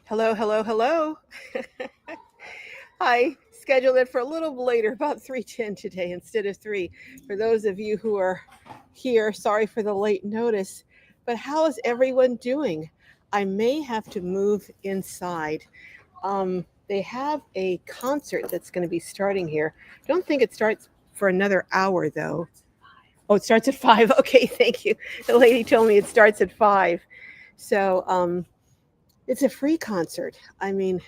Hello, hello, hello. I scheduled it for a little later, about 3:10 today instead of 3. For those of you who are here, sorry for the late notice. But how is everyone doing? I may have to move inside. They have a concert that's going to be starting here. Don't think it starts for another hour though. Oh, it starts at 5. Okay, thank you. The lady told me it starts at 5. So it's a free concert. I mean,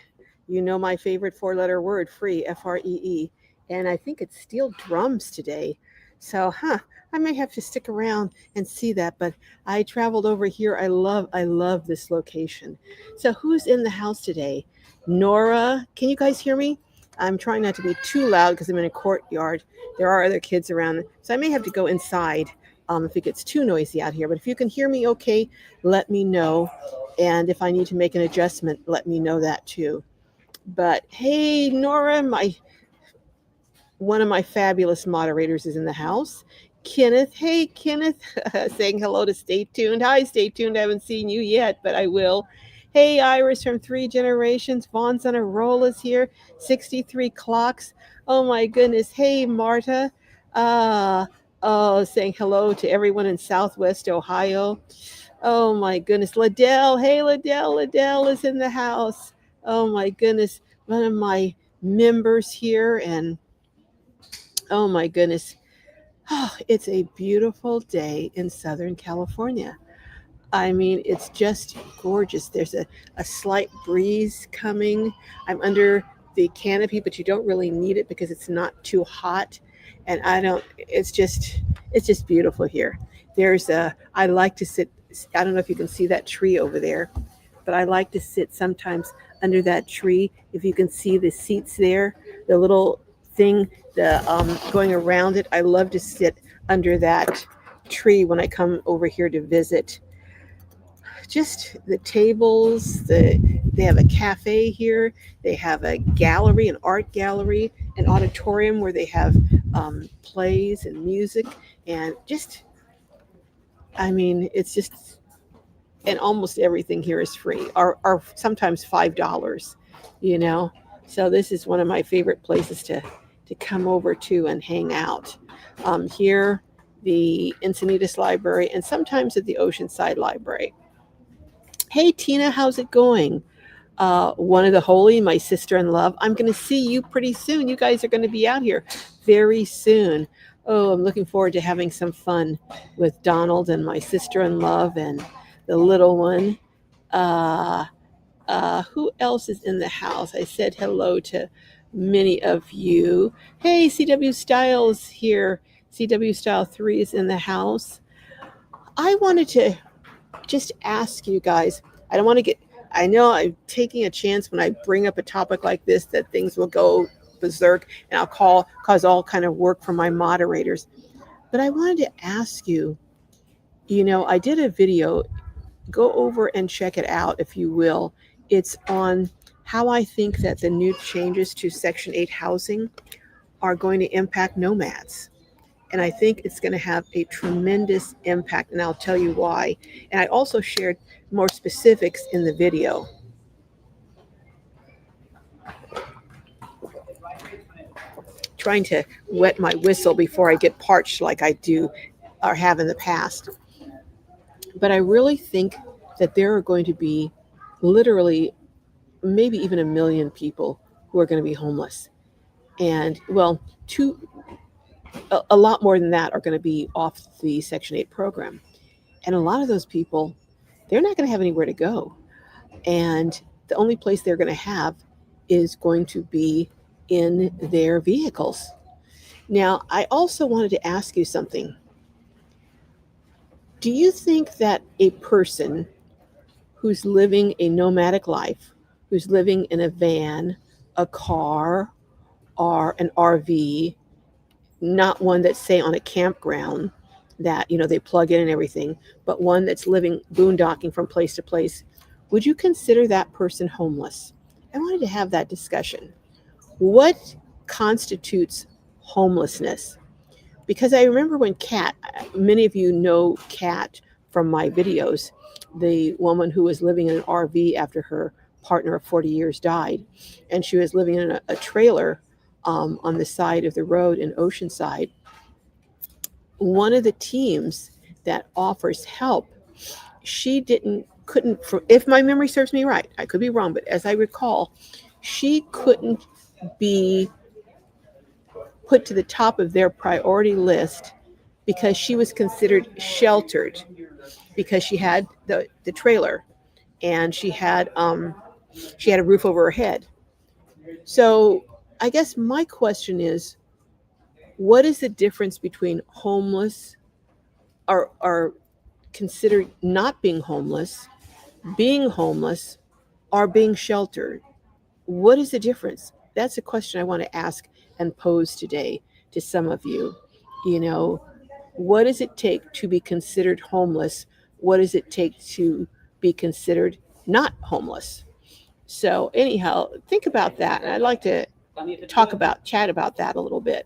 you know my favorite four-letter word, free, Free. And I think it's steel drums today. So, I may have to stick around and see that, but I traveled over here. I love this location. So who's in the house today? Nora, can you guys hear me? I'm trying not to be too loud because I'm in a courtyard. There are other kids around, so I may have to go inside if it gets too noisy out here. But if you can hear me okay, let me know. And if I need to make an adjustment, let me know that too. But hey, Nora, my one of my fabulous moderators is in the house. Kenneth, hey Kenneth, saying hello to Stay Tuned. Hi, Stay Tuned. I haven't seen you yet, but I will. Hey, Iris from Three Generations. Vaughn's on a roll is here. 63 clocks. Oh my goodness. Hey, Marta. Uh, saying hello to everyone in Southwest Ohio. Oh my goodness. Liddell. Hey, Liddell. Liddell is in the house. Oh my goodness. One of my members here. And oh my goodness. Oh, it's a beautiful day in Southern California. I mean, it's just gorgeous. There's a slight breeze coming. I'm under the canopy, but you don't really need it because it's not too hot. And it's just beautiful here. I like to sit, I don't know if you can see that tree over there, but I like to sit sometimes under that tree. If you can see the seats there, the little thing, the going around it, I love to sit under that tree when I come over here to visit. Just the tables, they have a cafe here, they have a gallery, an art gallery, an auditorium where they have plays and music, and just, I mean, it's just, and almost everything here is free, or sometimes $5, you know. So this is one of my favorite places to come over to and hang out. Here, the Encinitas Library, and sometimes at the Oceanside Library. Hey Tina, how's it going? One of the holy, my sister in love. I'm going to see you pretty soon. You guys are going to be out here very soon. Oh, I'm looking forward to having some fun with Donald and my sister in love and the little one. Uh, who else is in the house? I said hello to many of you. Hey, CW Styles here. CW Style 3 is in the house. I wanted to just ask you guys. I don't want to get, I know I'm taking a chance when I bring up a topic like this that things will go berserk and cause all kind of work for my moderators. But I wanted to ask you, I did a video, go over and check it out if you will. It's on how I think that the new changes to Section 8 housing are going to impact nomads. And I think it's going to have a tremendous impact, and I'll tell you why. And I also shared more specifics in the video. Trying to wet my whistle before I get parched like I do or have in the past. But I really think that there are going to be literally maybe even 1 million people who are going to be homeless. And well, a lot more than that are going to be off the Section 8 program. And a lot of those people, they're not going to have anywhere to go. And the only place they're going to have is going to be in their vehicles. Now, I also wanted to ask you something. Do you think that a person who's living a nomadic life, who's living in a van, a car, or an RV, not one that's, say, on a campground that, they plug in and everything, but one that's living boondocking from place to place, would you consider that person homeless? I wanted to have that discussion. What constitutes homelessness? Because I remember when many of you know Kat from my videos, the woman who was living in an RV after her partner of 40 years died, and she was living in a trailer on the side of the road in Oceanside. One of the teams that offers help, she couldn't, if my memory serves me right, I could be wrong, but as I recall, she couldn't be put to the top of their priority list because she was considered sheltered because she had the trailer and she had a roof over her head. So I guess my question is, what is the difference between homeless or considered not being homeless, or being sheltered? What is the difference? That's a question I want to ask and pose today to some of you. You know, what does it take to be considered homeless? What does it take to be considered not homeless? So, anyhow, think about that. And I'd like to chat about that a little bit.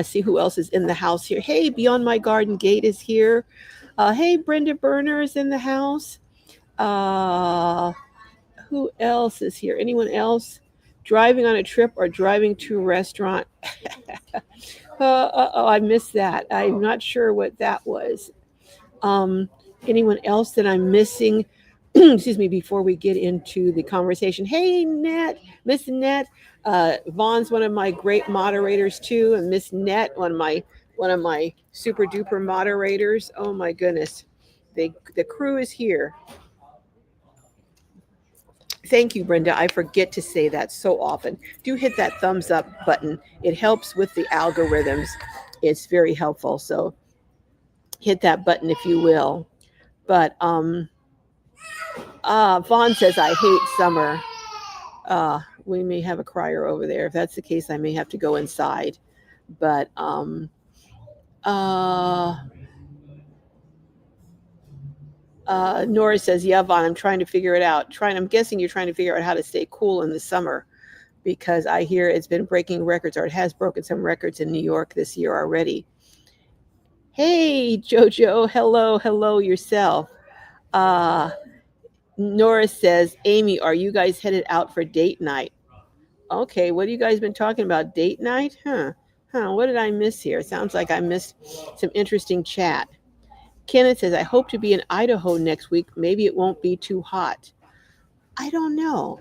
See who else is in the house here. Hey, Beyond My Garden Gate is here. Hey, Brenda Berner is in the house. Uh, who else is here? Anyone else? Driving on a trip or driving to a restaurant? I missed that. I'm not sure what that was. Um, Anyone else that I'm missing? Excuse me, before we get into the conversation. Hey, Net, Miss Net. Vaughn's one of my great moderators too, and Miss Net, one of my super duper moderators. Oh my goodness, the crew is here. Thank you, Brenda. I forget to say that so often. Do hit that thumbs up button. It helps with the algorithms. It's very helpful. So hit that button if you will. But Vaughn says, I hate summer. We may have a crier over there. If that's the case, I may have to go inside. But Nora says, yeah, Vaughn, I'm trying to figure it out. I'm guessing you're trying to figure out how to stay cool in the summer, because I hear it's been breaking records, or it has broken some records in New York this year already. Hey, Jojo, hello yourself. Nora says, Amy, are you guys headed out for date night? Okay, what have you guys been talking about? Date night? What did I miss here? Sounds like I missed some interesting chat. Kenneth says, I hope to be in Idaho next week. Maybe it won't be too hot. I don't know.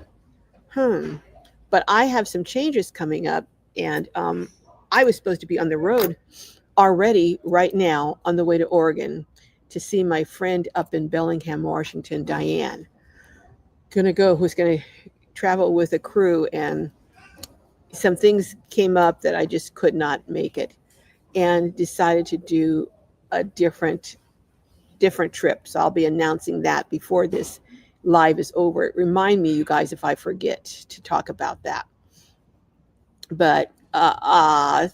But I have some changes coming up, and I was supposed to be on the road already right now on the way to Oregon to see my friend up in Bellingham, Washington, Diane. Who's going to travel with a crew, and some things came up that I just could not make it, and decided to do a different trip. So I'll be announcing that before this live is over. Remind me, you guys, if I forget to talk about that. But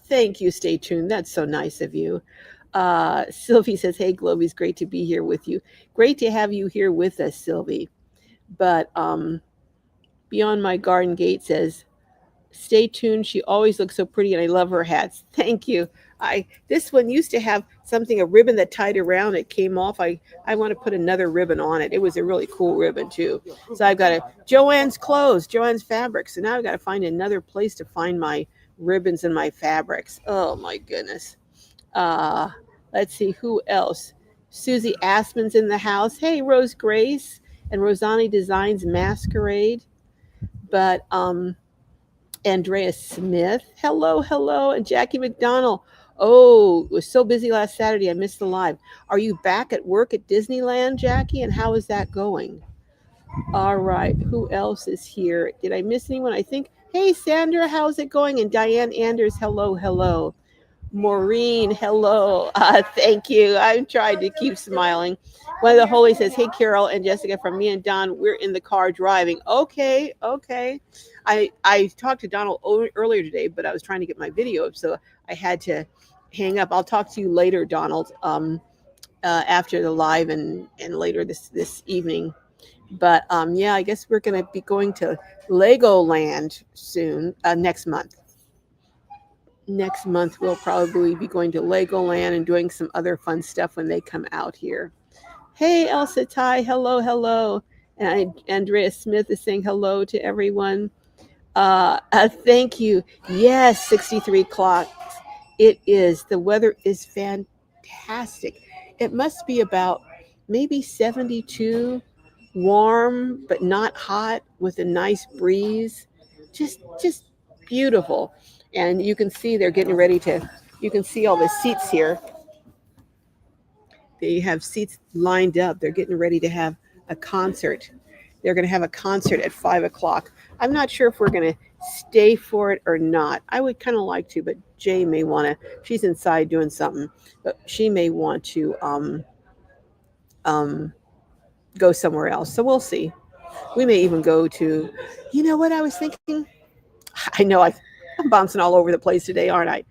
thank you. Stay tuned. That's so nice of you. Sylvie says, hey, Globey's great to be here with you. Great to have you here with us, Sylvie. But Beyond My Garden Gate says, stay tuned. She always looks so pretty, and I love her hats. Thank you. This one used to have a ribbon that tied around it, came off. I want to put another ribbon on it. It was a really cool ribbon too. So I've got Joanne's fabrics. So now I've got to find another place to find my ribbons and my fabrics. Oh my goodness. Let's see who else. Susie Aspen's in the house. Hey, Rose Grace and Rosani Designs Masquerade. But Andrea Smith, hello, and Jackie McDonald. Oh, it was so busy last Saturday, I missed the live. Are you back at work at Disneyland, Jackie? And how is that going? All right, who else is here? Did I miss anyone? I think, hey, Sandra, how's it going? And Diane Anders, hello. Maureen, hello. Thank you. I'm trying to keep smiling. One of the holies says, hey, Carol and Jessica, from me and Don, we're in the car driving. Okay. I talked to Donald earlier today, but I was trying to get my video up, so I had to hang up. I'll talk to you later, Donald, after the live and later this evening. But yeah, I guess we're going to be going to Legoland soon, next month. Next month, we'll probably be going to Legoland and doing some other fun stuff when they come out here. Hey, Elsa Tai, hello. And Andrea Smith is saying hello to everyone. Thank you. Yes, 63 clocks. It is. The weather is fantastic. It must be about maybe 72, warm but not hot, with a nice breeze. Just beautiful. And you can see they're getting ready to. You can see all the seats here. They have seats lined up. They're getting ready to have a concert. They're going to have a concert at 5 o'clock. I'm not sure if we're going to stay for it or not. I would kind of like to, but Jay may want to. She's inside doing something, but she may want to um, go somewhere else. So we'll see. We may even go to. You know what I was thinking? I know I'm bouncing all over the place today, aren't I?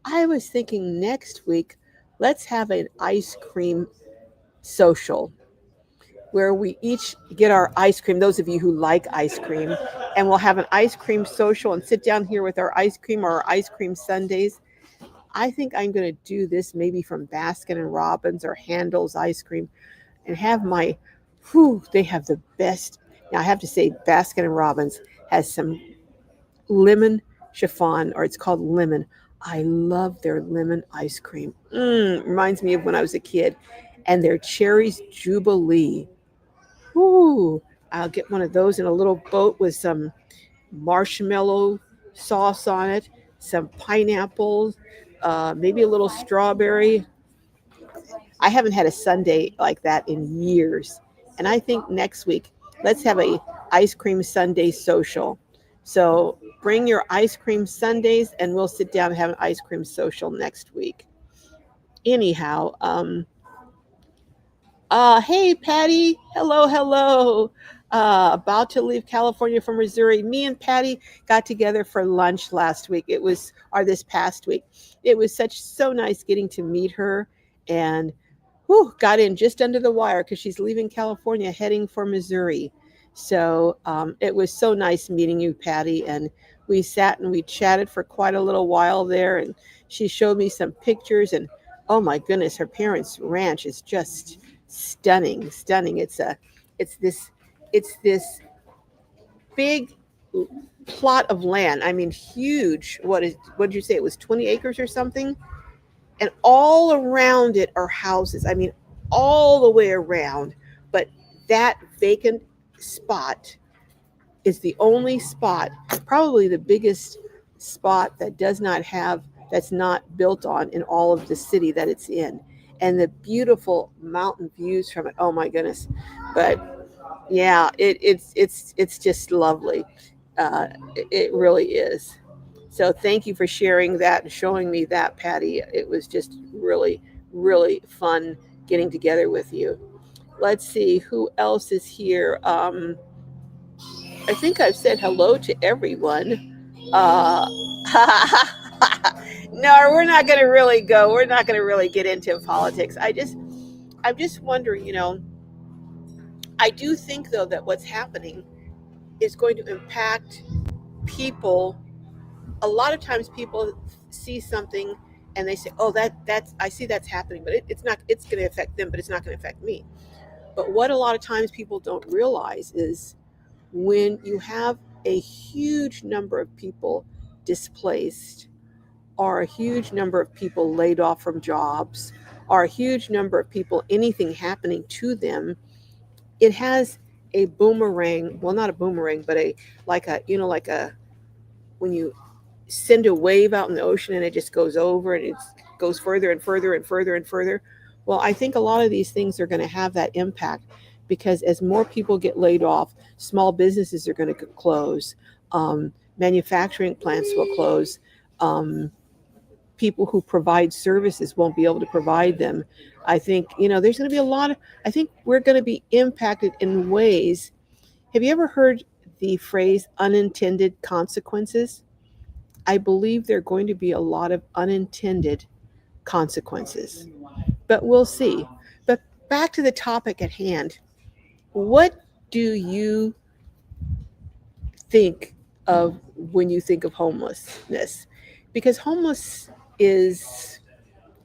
I was thinking next week, let's have an ice cream social where we each get our ice cream, those of you who like ice cream, and we'll have an ice cream social and sit down here with our ice cream or our ice cream sundaes. I think I'm going to do this maybe from Baskin and Robbins or Handel's ice cream and have my, whew, they have the best. Now, I have to say, Baskin and Robbins has some lemon chiffon, or it's called lemon. I love their lemon ice cream. Reminds me of when I was a kid. And their cherries jubilee. Ooh, I'll get one of those in a little boat with some marshmallow sauce on it, some pineapples, maybe a little strawberry. I haven't had a sundae like that in years. And I think next week, let's have a ice cream sundae social. So bring your ice cream sundaes and we'll sit down and have an ice cream social next week. Anyhow, hey, Patty. Hello, hello. About to leave California from Missouri. Me and Patty got together for lunch last week. Or this past week. It was so nice getting to meet her, and got in just under the wire because she's leaving California heading for Missouri. So it was so nice meeting you, Patty. And we sat and we chatted for quite a little while there. And she showed me some pictures. And oh my goodness, her parents' ranch is just stunning, stunning. It's it's this big plot of land. I mean, huge. What did you say? It was 20 acres or something? And all around it are houses. I mean, all the way around. But that vacant spot is the only spot, probably the biggest spot that's not built on in all of the city that it's in. And the beautiful mountain views from it. Oh my goodness. But yeah, it's just lovely. It really is. So thank you for sharing that and showing me that, Patty. It was just really, really fun getting together with you. Let's see who else is here. I think I've said hello to everyone. Uh, no, we're not going to really go. We're not going to really get into politics. I'm just wondering. I do think though that what's happening is going to impact people. A lot of times people see something and they say, "Oh, that's I see that's happening," but it's not. It's going to affect them, but it's not going to affect me. But what a lot of times people don't realize is when you have a huge number of people displaced, or a huge number of people laid off from jobs, or a huge number of people anything happening to them, it has a boomerang. Well, not a boomerang, but a like a when you send a wave out in the ocean and it just goes over and it goes further and further and further and further. Well, I think a lot of these things are going to have that impact because as more people get laid off, small businesses are going to close, manufacturing plants will close, people who provide services won't be able to provide them. I think, there's going to be I think we're going to be impacted in ways. Have you ever heard the phrase unintended consequences? I believe there are going to be a lot of unintended consequences, but we'll see. But back to the topic at hand. What do you think of when you think of homelessness? Because homeless is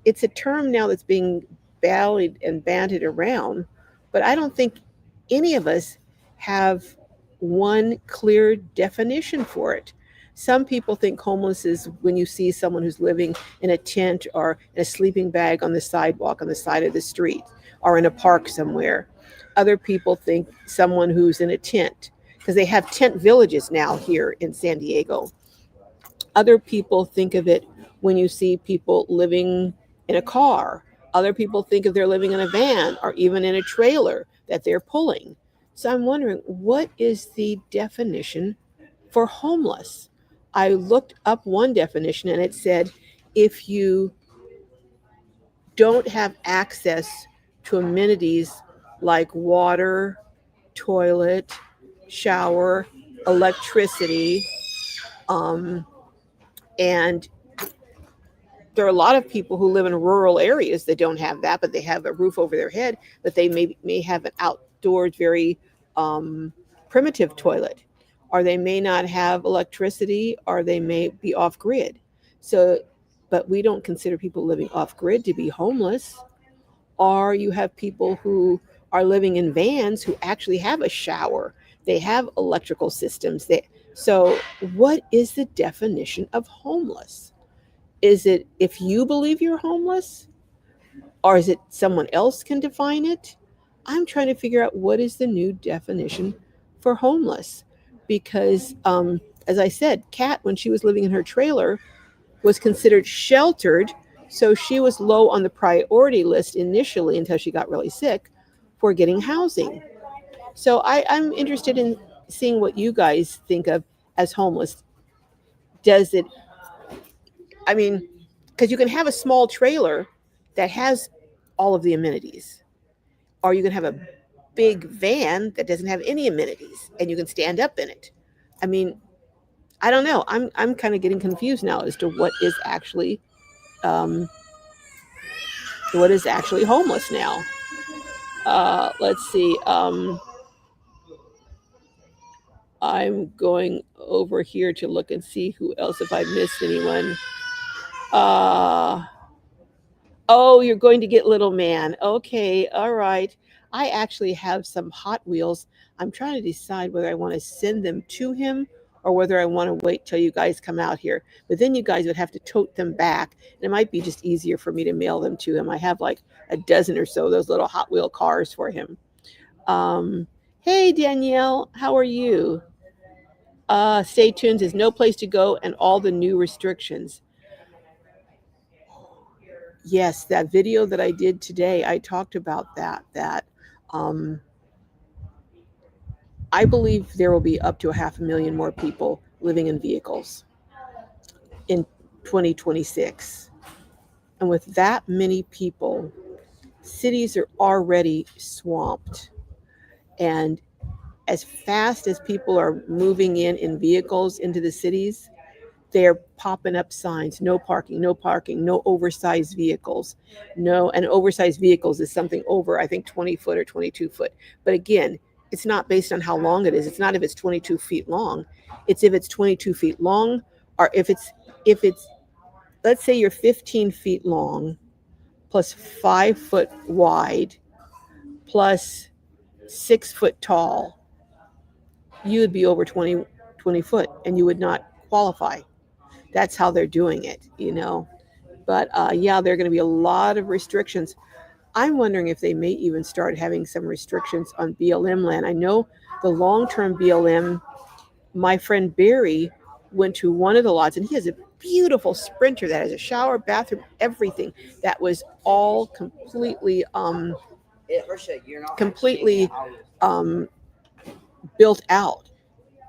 it's a term now that's being bandied around, but I don't think any of us have one clear definition for it. Some people think homeless is when you see someone who's living in a tent or in a sleeping bag on the sidewalk on the side of the street or in a park somewhere. Other people think someone who's in a tent because they have tent villages now here in San Diego. Other people think of it when you see people living in a car. Other people think of they're living in a van or even in a trailer that they're pulling. So I'm wondering, what is the definition for homeless? I looked up one definition and it said if you don't have access to amenities like water, toilet, shower, electricity, um, and there are a lot of people who live in rural areas that don't have that, but they have a roof over their head, but they may have an outdoors, very um, primitive toilet, or they may not have electricity, or they may be off grid. So, but we don't consider people living off grid to be homeless. Or you have people who are living in vans who actually have a shower, they have electrical systems. So, what is the definition of homeless? Is it if you believe you're homeless, or is it someone else can define it? I'm trying to figure out what is the new definition for homeless. Because, as I said, Kat, when she was living in her trailer, was considered sheltered. So she was low on the priority list initially until she got really sick for getting housing. So I'm interested in seeing what you guys think of as homeless. Does it, I mean, because you can have a small trailer that has all of the amenities, or you can have a big van that doesn't have any amenities and you can stand up in it. I mean, I don't know. I'm kind of getting confused now as to um, what is actually homeless now. Let's see. I'm going over here to look and see who else if I missed anyone. Uh, Oh, you're going to get little man. Okay, all right. I actually have some Hot Wheels. I'm trying to decide whether I want to send them to him or whether I want to wait till you guys come out here. But then you guys would have to tote them back, and it might be just easier for me to mail them to him. I have like a dozen or so of those little Hot Wheel cars for him. Um, hey, Danielle, how are you? Stay tuned. There's no place to go and all the new restrictions. Yes, that video that I did today, I talked about um, I believe there will be up to 500,000 more people living in vehicles in 2026. And with that many people, cities are already swamped. And as fast as people are moving in vehicles into the cities, they're popping up signs: no parking, no parking, no oversized vehicles. No, and oversized vehicles is something over, I think, 20 foot or 22 foot. But again, it's not based on how long it is. It's not if it's 22 feet long. It's if it's 22 feet long, or if it's let's say you're 15 feet long plus 5 foot wide plus 6 foot tall, you would be over 20 foot and you would not qualify. That's how they're doing it. But yeah, there are going to be a lot of restrictions. I'm wondering if they may even start having some restrictions on BLM land. I know the long term BLM, my friend Barry went to one of the lots and he has a beautiful sprinter that has a shower, bathroom, everything that was all completely um, built out.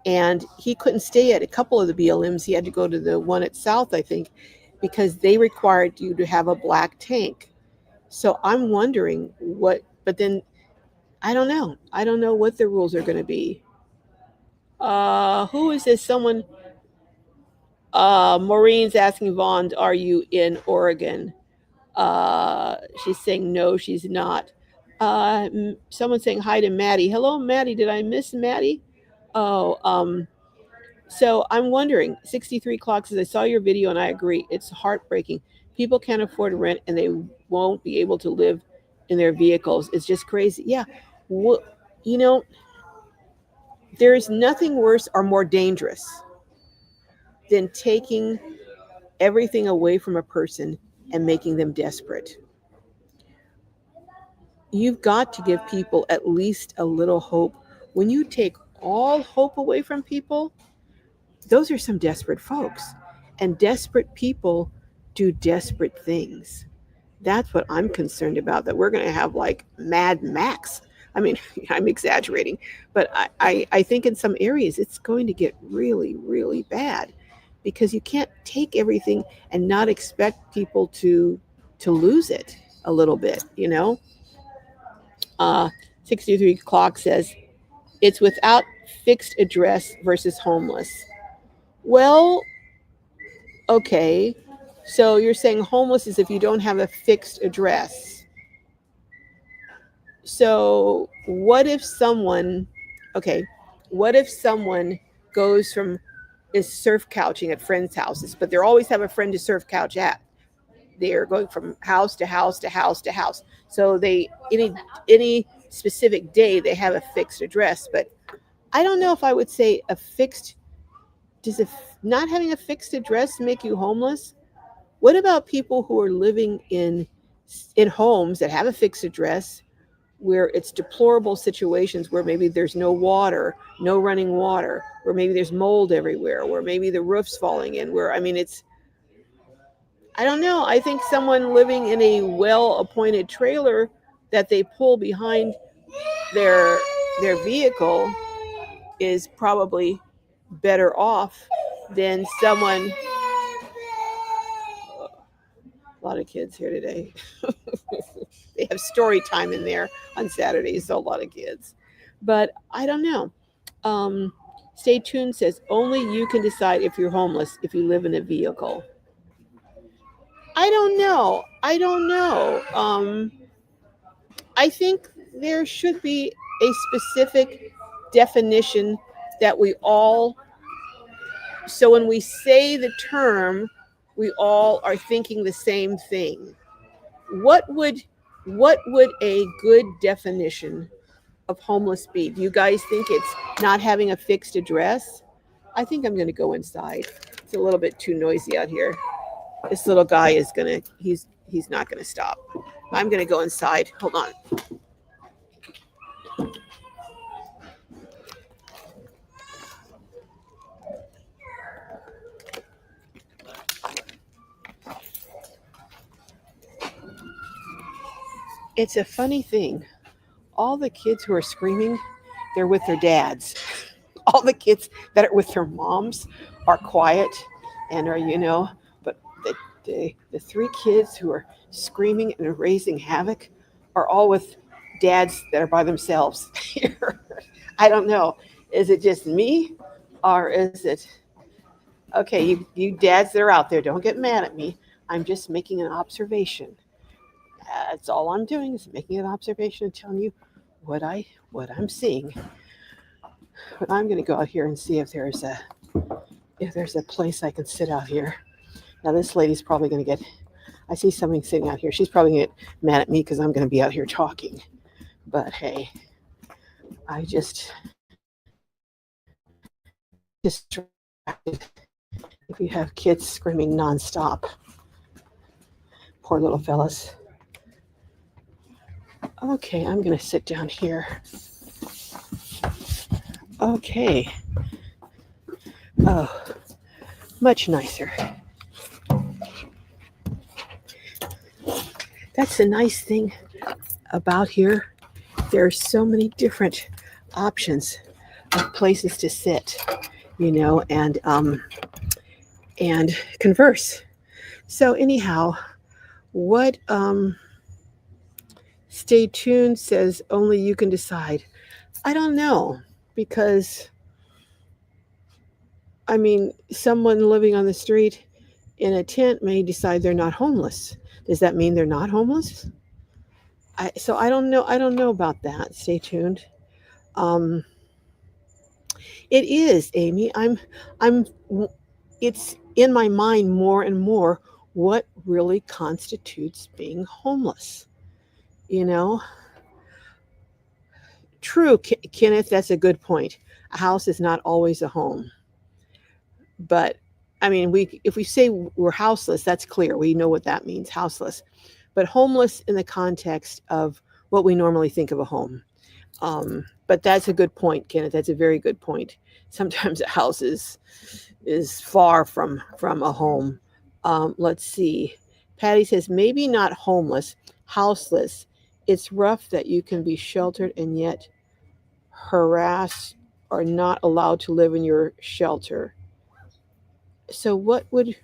And he couldn't stay at a couple of the BLMs. He had to go to the one at South, I think, because they required you to have a black tank. So I'm wondering but then I don't know. I don't know what the rules are going to be. Who is this? Maureen's asking Vaughn, are you in Oregon? She's saying no, she's not. Someone saying hi to Maddie. Hello, Maddie. Did I miss Maddie? Oh, so I'm wondering, 63 clocks says, I saw your video and I agree. It's heartbreaking. People can't afford rent and they won't be able to live in their vehicles. It's just crazy. Yeah. Well, you know, There is nothing worse or more dangerous than taking everything away from a person and making them desperate. You've got to give people at least a little hope. When you take all hope away from people, those are some desperate folks. And desperate people do desperate things. That's what I'm concerned about, that we're going to have like Mad Max. I mean, I'm exaggerating, but I think in some areas it's going to get really, really bad because you can't take everything and not expect people to lose it a little bit, you know? Uh, 63 Clock says it's without fixed address versus homeless. Well, okay. So you're saying homeless is if you don't have a fixed address. So okay, what if someone goes from is surf couching at friends' houses, but they always have a friend to surf couch at. They're going from house to house to house to house. So they any specific day they have a fixed address, but I don't know if I would say a fixed does a, not having a fixed address make you homeless? What about people who are living in homes that have a fixed address where it's deplorable situations where maybe there's no water, no running water, where maybe there's mold everywhere, where maybe the roof's falling in, where I mean it's I don't know. I think someone living in a well-appointed trailer that they pull behind their their vehicle is probably better off than someone a lot of kids here today. They have story time in there on Saturdays, so a lot of kids. But I don't know. Um, Stay tuned says only you can decide if you're homeless if you live in a vehicle. I don't know. I don't know. I think there should be a specific definition that we all, so when we say the term, we all are thinking the same thing. What would what would a good definition of homeless be? Do you guys think it's not having a fixed address? I think I'm going to go inside. It's a little bit too noisy out here. This little guy is going to he's not going to stop. I'm going to go inside. Hold on. It's a funny thing. All the kids who are screaming, they're with their dads. All the kids that are with their moms are quiet and are, but the three kids who are screaming and raising havoc are all with dads that are by themselves. I don't know. Is it just me or is it okay? You dads that are out there, don't get mad at me. I'm just making an observation. That's all I'm doing is making an observation and telling you what I'm seeing. But I'm going to go out here and see if there's a place I can sit out here. Now this lady's probably going to get. I see somebody sitting out here. She's probably going to get mad at me because I'm going to be out here talking. But hey, I just distracted. If you have kids screaming nonstop, poor little fellas. Okay, I'm going to sit down here. Okay. Oh, much nicer. That's the nice thing about here. There are so many different options of places to sit, and converse. So anyhow, what Stay Tuned says only you can decide. I don't know because I mean, someone living on the street in a tent may decide they're not homeless. Does that mean they're not homeless? So I don't know. I don't know about that. Stay tuned. Um, it is, Amy. I'm. It's in my mind more and more what really constitutes being homeless. You know, True, Kenneth, that's a good point. A house is not always a home. But I mean, we if we say we're houseless, that's clear. We know what that means, houseless. But homeless in the context of what we normally think of a home. But that's a good point, Kenneth. That's a very good point. Sometimes a house is far from a home. Let's see. Patty says maybe not homeless, houseless. It's rough that you can be sheltered and yet harassed or not allowed to live in your shelter. So what would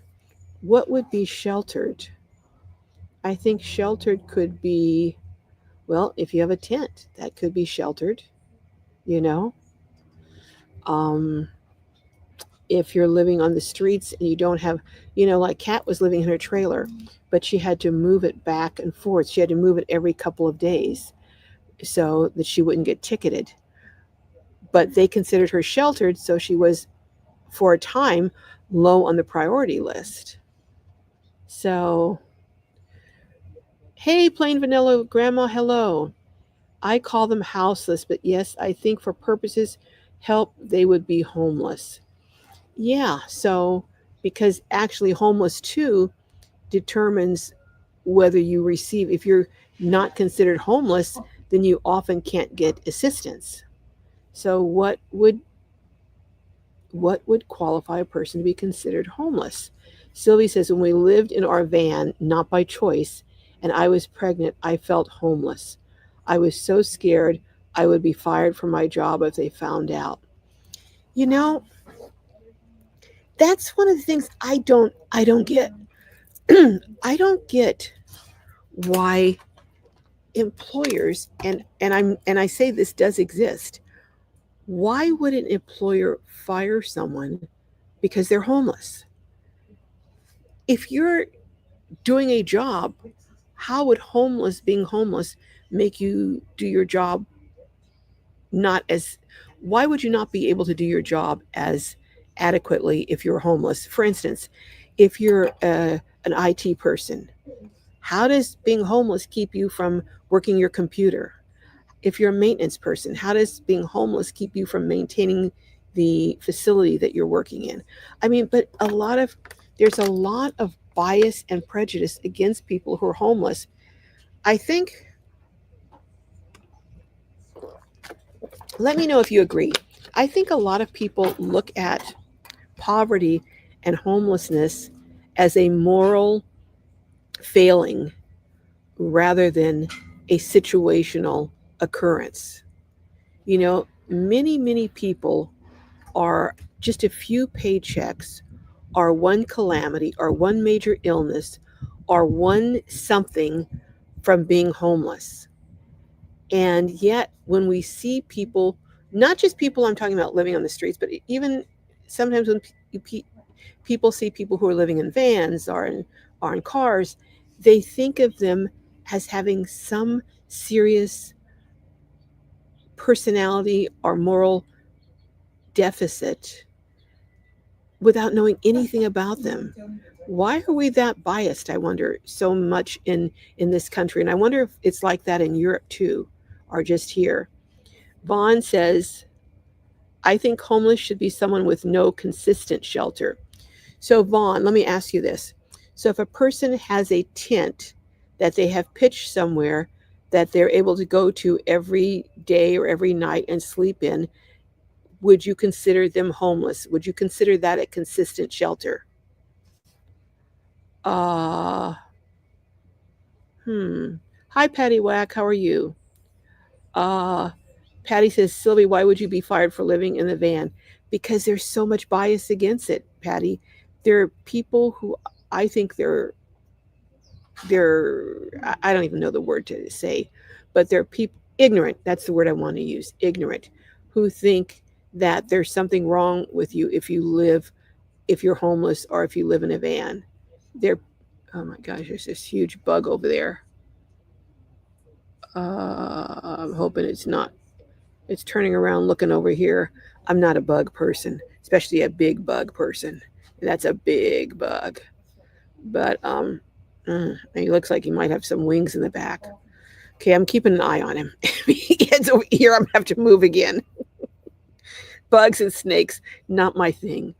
be sheltered? I think sheltered could be, well, if you have a tent, that could be sheltered, you know. Um, if you're living on the streets and you don't have, like Kat was living in her trailer, but she had to move it back and forth. She had to move it every couple of days so that she wouldn't get ticketed. But they considered her sheltered, so she was, for a time, low on the priority list. So, hey, plain vanilla grandma, hello. I call them houseless, but yes, I think for purposes help, they would be homeless. Yeah, so because actually homeless too determines whether you receive, if you're not considered homeless, then you often can't get assistance. So what would qualify a person to be considered homeless? Sylvie says, when we lived in our van, not by choice, and I was pregnant, I felt homeless. I was so scared I would be fired from my job if they found out. You know, that's one of the things I don't get. I don't get why employers, and I say this does exist. Why would an employer fire someone because they're homeless? If you're doing a job, how would being homeless make you do your job not as why would you not be able to do your job as adequately if you're homeless? For instance, if you're an IT person, how does being homeless keep you from working your computer? If you're a maintenance person, how does being homeless keep you from maintaining the facility that you're working in? I mean, but there's a lot of bias and prejudice against people who are homeless. I think, let me know if you agree. I think a lot of people look at poverty and homelessness as a moral failing rather than a situational occurrence. Many people are just a few paychecks, or one calamity, or one major illness, or one something from being homeless. And yet, when we see people, not just people I'm talking about living on the streets, but even sometimes when people see people who are living in vans or in cars, they think of them as having some serious personality or moral deficit without knowing anything about them. Why are we that biased, I wonder, so much in this country? And I wonder if it's like that in Europe too, or just here. Vaughn says, I think homeless should be someone with no consistent shelter. So, Vaughn, let me ask you this. So, if a person has a tent that they have pitched somewhere that they're able to go to every day or every night and sleep in, would you consider them homeless? Would you consider that a consistent shelter? Uh, hmm. Hi, Patty Whack. How are you? Uh, Patty says, Sylvie, why would you be fired for living in the van? Because there's so much bias against it, Patty. There are people who I think they're I don't even know the word to say, but they're people ignorant. That's the word I want to use. Ignorant, who think that there's something wrong with you if you're homeless or if you live in a van. They're oh my gosh, there's this huge bug over there. I'm hoping it's not. It's turning around looking over here. I'm not a bug person, especially a big bug person. That's a big bug. But he looks like he might have some wings in the back. Okay, I'm keeping an eye on him. If he gets over here, I'm gonna have to move again. Bugs and snakes, not my thing.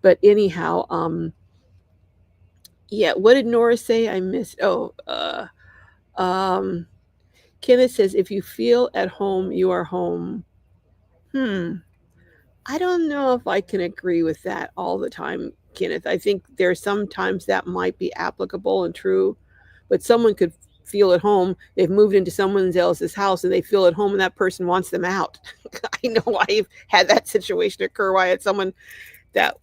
But anyhow, yeah. What did Nora say? I missed. Oh, um, Kenneth says, if you feel at home, you are home. Hmm. I don't know if I can agree with that all the time, Kenneth. I think there are sometimes that might be applicable and true, but someone could feel at home. They've moved into someone else's house and they feel at home, and that person wants them out. I know I've had that situation occur where I had someone that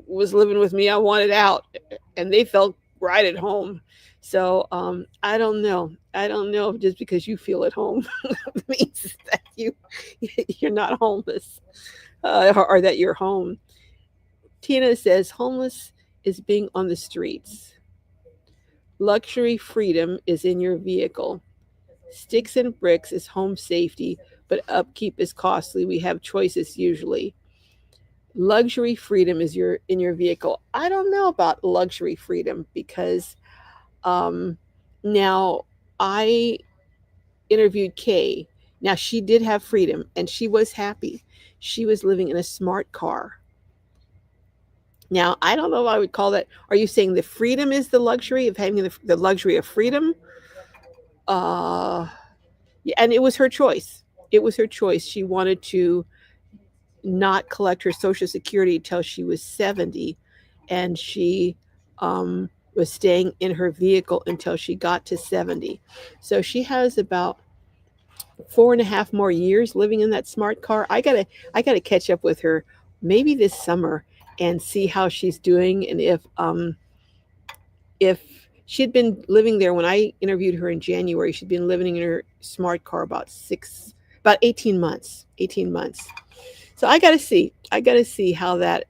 was living with me. I wanted out, and they felt right at home. So I don't know. I don't know if just because you feel at home means that you're not homeless, or that you're home. Tina says homeless is being on the streets. Luxury freedom is in your vehicle. Sticks and bricks is home safety, but upkeep is costly. We have choices usually. Luxury freedom is in your vehicle. I don't know about luxury freedom because um, now I interviewed Kay. Now she did have freedom and she was happy. She was living in a smart car. Now I don't know if I would call that. Are you saying the freedom is the luxury of having the luxury of freedom? Uh, yeah, and it was her choice. It was her choice. She wanted to not collect her Social Security till she was 70, and she was staying in her vehicle until she got to 70. So she has about 4.5 more years living in that smart car. I gotta catch up with her maybe this summer and see how she's doing, and if she'd been living there when I interviewed her in January, she'd been living in her smart car about 18 months. 18 months. So I got to see. I got to see how that.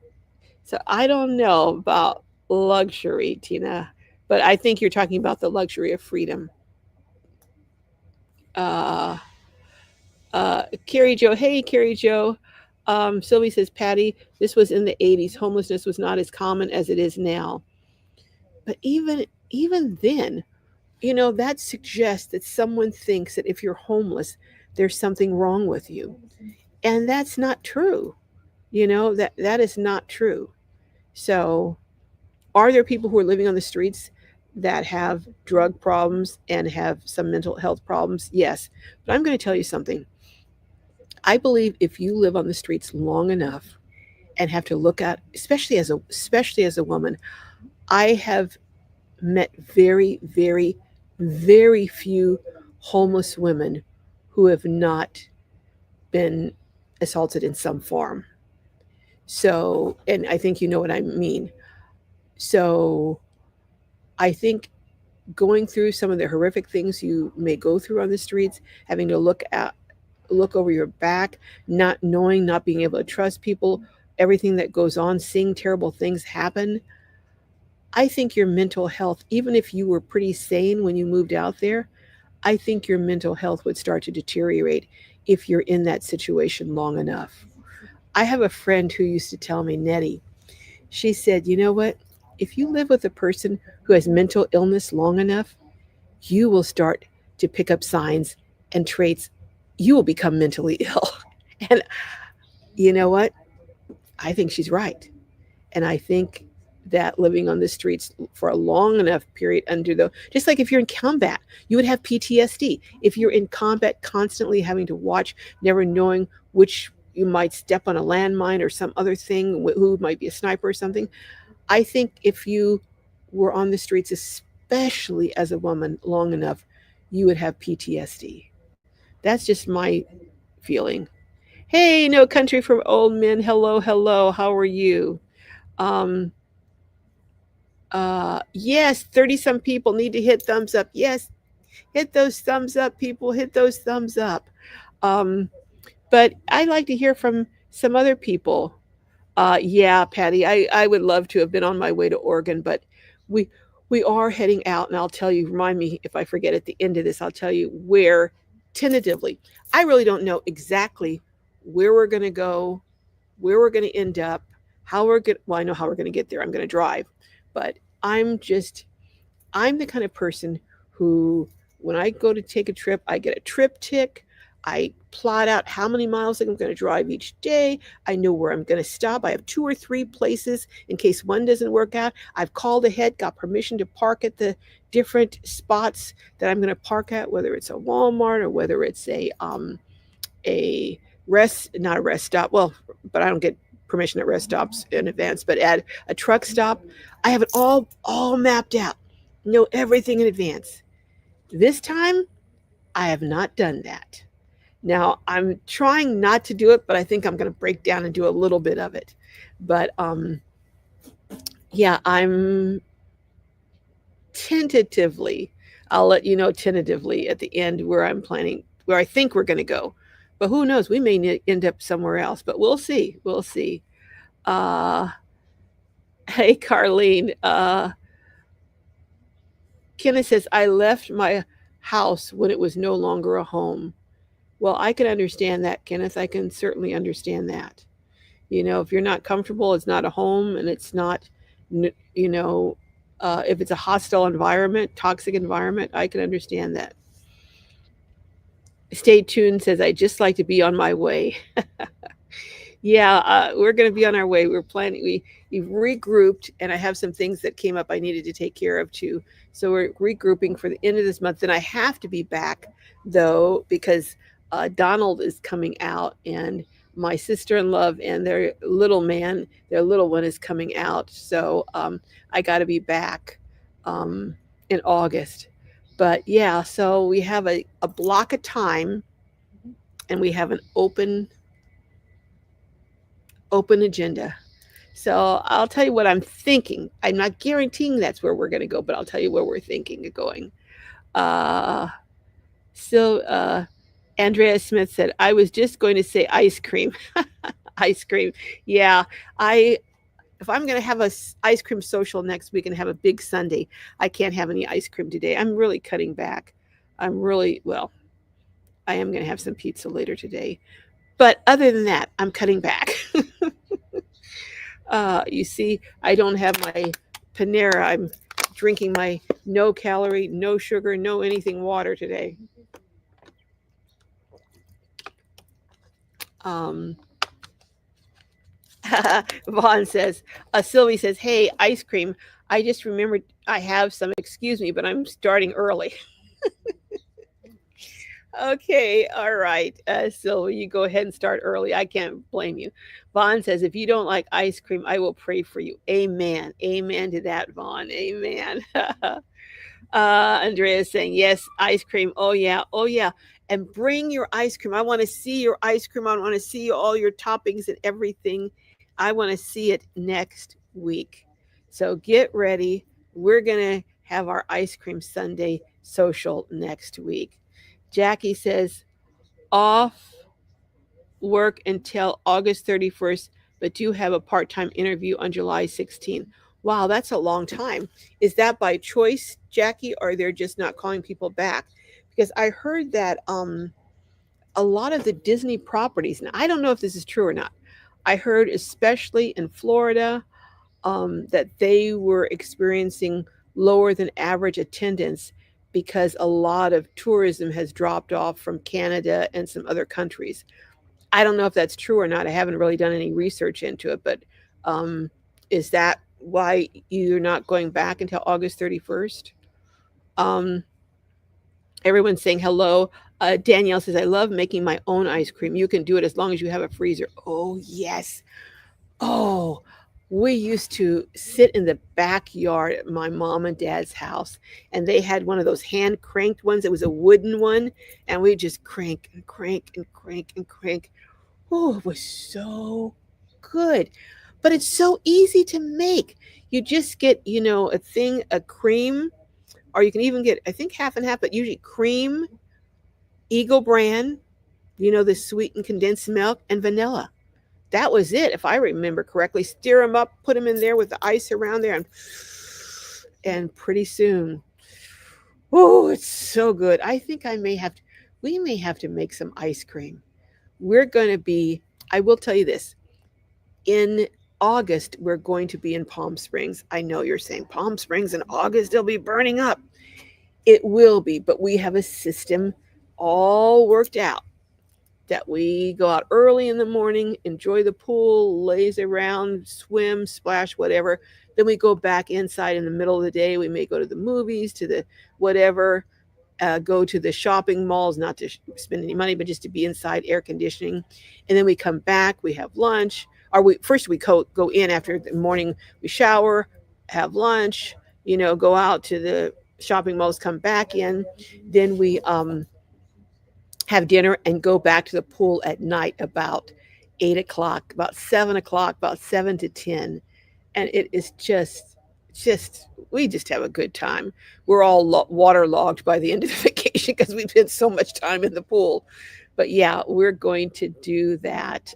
So I don't know about luxury, Tina, but I think you're talking about the luxury of freedom. Uh, Carrie Joe, hey Carrie Joe. Sylvie says, Patty, this was in the 80s. Homelessness was not as common as it is now. But even then, that suggests that someone thinks that if you're homeless, there's something wrong with you, and that's not true. That is not true. So, are there people who are living on the streets that have drug problems and have some mental health problems? Yes. But I'm going to tell you something. I believe if you live on the streets long enough and have to look at, especially as a woman, I have met very, very, very few homeless women who have not been assaulted in some form. So, and I think you know what I mean. So, I think going through some of the horrific things you may go through on the streets, having to look over your back, not knowing, not being able to trust people, everything that goes on, seeing terrible things happen. I think your mental health, even if you were pretty sane when you moved out there, I think your mental health would start to deteriorate if you're in that situation long enough. I have a friend who used to tell me, Nettie, she said, you know what? If you live with a person who has mental illness long enough, you will start to pick up signs and traits. You will become mentally ill. And you know what? I think she's right. And I think that living on the streets for a long enough period under the, just like if you're in combat, you would have PTSD. If you're in combat, constantly having to watch, never knowing which you might step on a landmine or some other thing, who might be a sniper or something. I think if you were on the streets, especially as a woman, long enough, you would have PTSD. That's just my feeling. Hey, no country for old men. Hello, hello. How are you? Um, yes, 30 some people need to hit thumbs up. Yes, hit those thumbs up, people. Hit those thumbs up. Um, but I'd like to hear from some other people. Yeah, Patty, I would love to have been on my way to Oregon, but we we are heading out, and I'll tell you. Remind me if I forget at the end of this. I'll tell you where tentatively. I really don't know exactly where we're going to go, where we're going to end up, how we're going. Well, I know how we're going to get there. I'm going to drive, but I'm the kind of person who when I go to take a trip, I get a triptych. I plot out how many miles I'm going to drive each day. I know where I'm going to stop. I have 2 or 3 places in case one doesn't work out. I've called ahead, got permission to park at the different spots that I'm going to park at, whether it's a Walmart or whether it's a not a rest stop. Well, but I don't get permission at rest stops in advance, but at a truck stop, I have it all mapped out. Know everything in advance. This time, I have not done that. Now, I'm trying not to do it, but I think I'm going to break down and do a little bit of it. But yeah, I'm tentatively, I'll let you know tentatively at the end where I'm planning, where I think we're going to go. But who knows? We may end up somewhere else, but we'll see. We'll see. Uh, hey, Carlene. Kenneth says, I left my house when it was no longer a home. Well, I can understand that, Kenneth. I can certainly understand that. You know, if you're not comfortable, it's not a home, and it's not, you know, if it's a hostile environment, toxic environment, I can understand that. Stay tuned says, I just like to be on my way. Yeah, we're going to be on our way. We're planning. We regrouped, and I have some things that came up I needed to take care of too. So we're regrouping for the end of this month. Then I have to be back though because Donald is coming out, and my sister-in-law and their little man, their little one, is coming out. So I got to be back in August. But yeah, so we have a block of time, and we have an open agenda. So I'll tell you what I'm thinking. I'm not guaranteeing that's where we're going to go, but I'll tell you where we're thinking of going. Uh, so Andrea Smith said, I was just going to say ice cream. Ice cream. Yeah, I if I'm going to have a ice cream social next week and have a big Sunday, I can't have any ice cream today. I'm really cutting back. I am going to have some pizza later today. But other than that, I'm cutting back. You see, I don't have my Panera. I'm drinking my no calorie, no sugar, no anything water today. Um, Vaughn says, Sylvie says, hey, ice cream. I just remembered I have some, excuse me, but I'm starting early. Okay, all right. So you go ahead and start early. I can't blame you. Vaughn says, if you don't like ice cream, I will pray for you. Amen. Amen to that, Vaughn. Amen. Andrea is saying, yes, ice cream. Oh, yeah. Oh, yeah. And bring your ice cream. I want to see your ice cream. I want to see all your toppings and everything. I want to see it next week. So get ready. We're going to have our ice cream Sunday social next week. Jackie says, off work until August 31st, but do have a part time interview on July 16th. Wow, that's a long time. Is that by choice, Jackie, or they're just not calling people back? Because I heard that a lot of the Disney properties, and I don't know if this is true or not, I heard especially in Florida that they were experiencing lower than average attendance because a lot of tourism has dropped off from Canada and some other countries. I don't know if that's true or not. I haven't really done any research into it, but is that why you're not going back until August 31st? Um, Everyone's saying hello. Danielle says, I love making my own ice cream. You can do it as long as you have a freezer. Oh, yes. Oh, we used to sit in the backyard at my mom and dad's house, and they had one of those hand cranked ones. It was a wooden one, and we just crank and crank and crank and crank. Oh, it was so good. But it's so easy to make. You just get, a cream, or you can even get, I think, half and half, but usually cream, Eagle brand, the sweetened condensed milk, and vanilla. That was it, if I remember correctly. Stir them up, put them in there with the ice around there, and pretty soon, oh, it's so good. I think we may have to make some ice cream. We're going to be, I will tell you this, in August, we're going to be in Palm Springs. I know you're saying Palm Springs in August, they'll be burning up. It will be, but we have a system all worked out that we go out early in the morning, enjoy the pool, laze around, swim, splash, whatever. Then we go back inside in the middle of the day. We may go to the movies, to the whatever, go to the shopping malls, not to spend any money, but just to be inside air conditioning. And then we come back, we have lunch. Or we go in after the morning, we shower, have lunch, go out to the shopping malls, come back in. Then we have dinner and go back to the pool at night about 8 o'clock, about 7 o'clock, about 7 to 10. And it is just we just have a good time. We're all waterlogged by the end of the vacation because we've spent so much time in the pool. But yeah, we're going to do that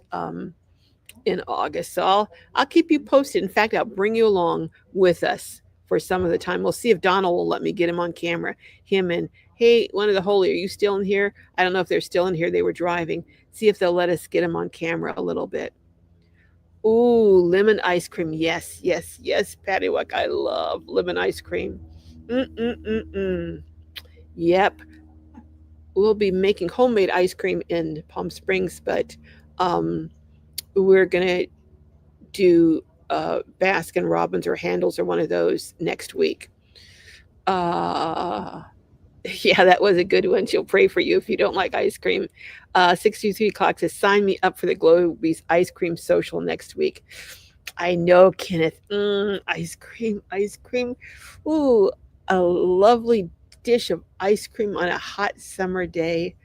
in August. So I'll keep you posted. In fact, I'll bring you along with us for some of the time. We'll see if Donald will let me get him on camera. Him and hey, one of the Holy, are you still in here? I don't know if they're still in here. They were driving. See if they'll let us get him on camera a little bit. Ooh, lemon ice cream. Yes, yes, yes, Patty Wack. I love lemon ice cream. Mm-mm-mm-mm. Yep. We'll be making homemade ice cream in Palm Springs, but um, we're going to do Baskin Robbins or Handles or one of those next week. Uh, yeah, that was a good one. She'll pray for you if you don't like ice cream. 63 o'clock says, sign me up for the Globies ice cream social next week. I know, Kenneth. Ice cream, ice cream. Ooh, a lovely dish of ice cream on a hot summer day.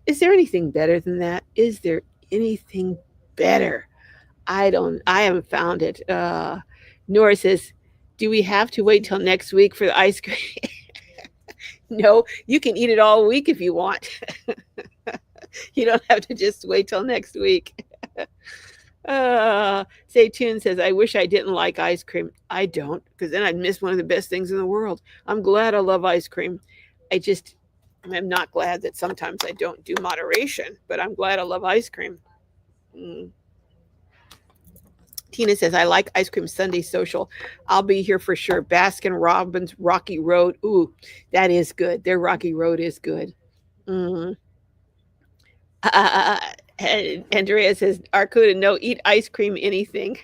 Is there anything better than that? Is there anything better? I haven't found it. Nora says, do we have to wait till next week for the ice cream? No, you can eat it all week if you want. You don't have to just wait till next week. Say Tune says, I wish I didn't like ice cream. I don't, because then I'd miss one of the best things in the world. I'm glad I love ice cream. I'm not glad that sometimes I don't do moderation, but I'm glad I love ice cream. Mm. Tina says, I like ice cream Sunday social. I'll be here for sure. Baskin Robbins, Rocky Road. Ooh, that is good. Their Rocky Road is good. Mm. Andrea says, Arcuda, no, eat ice cream, anything.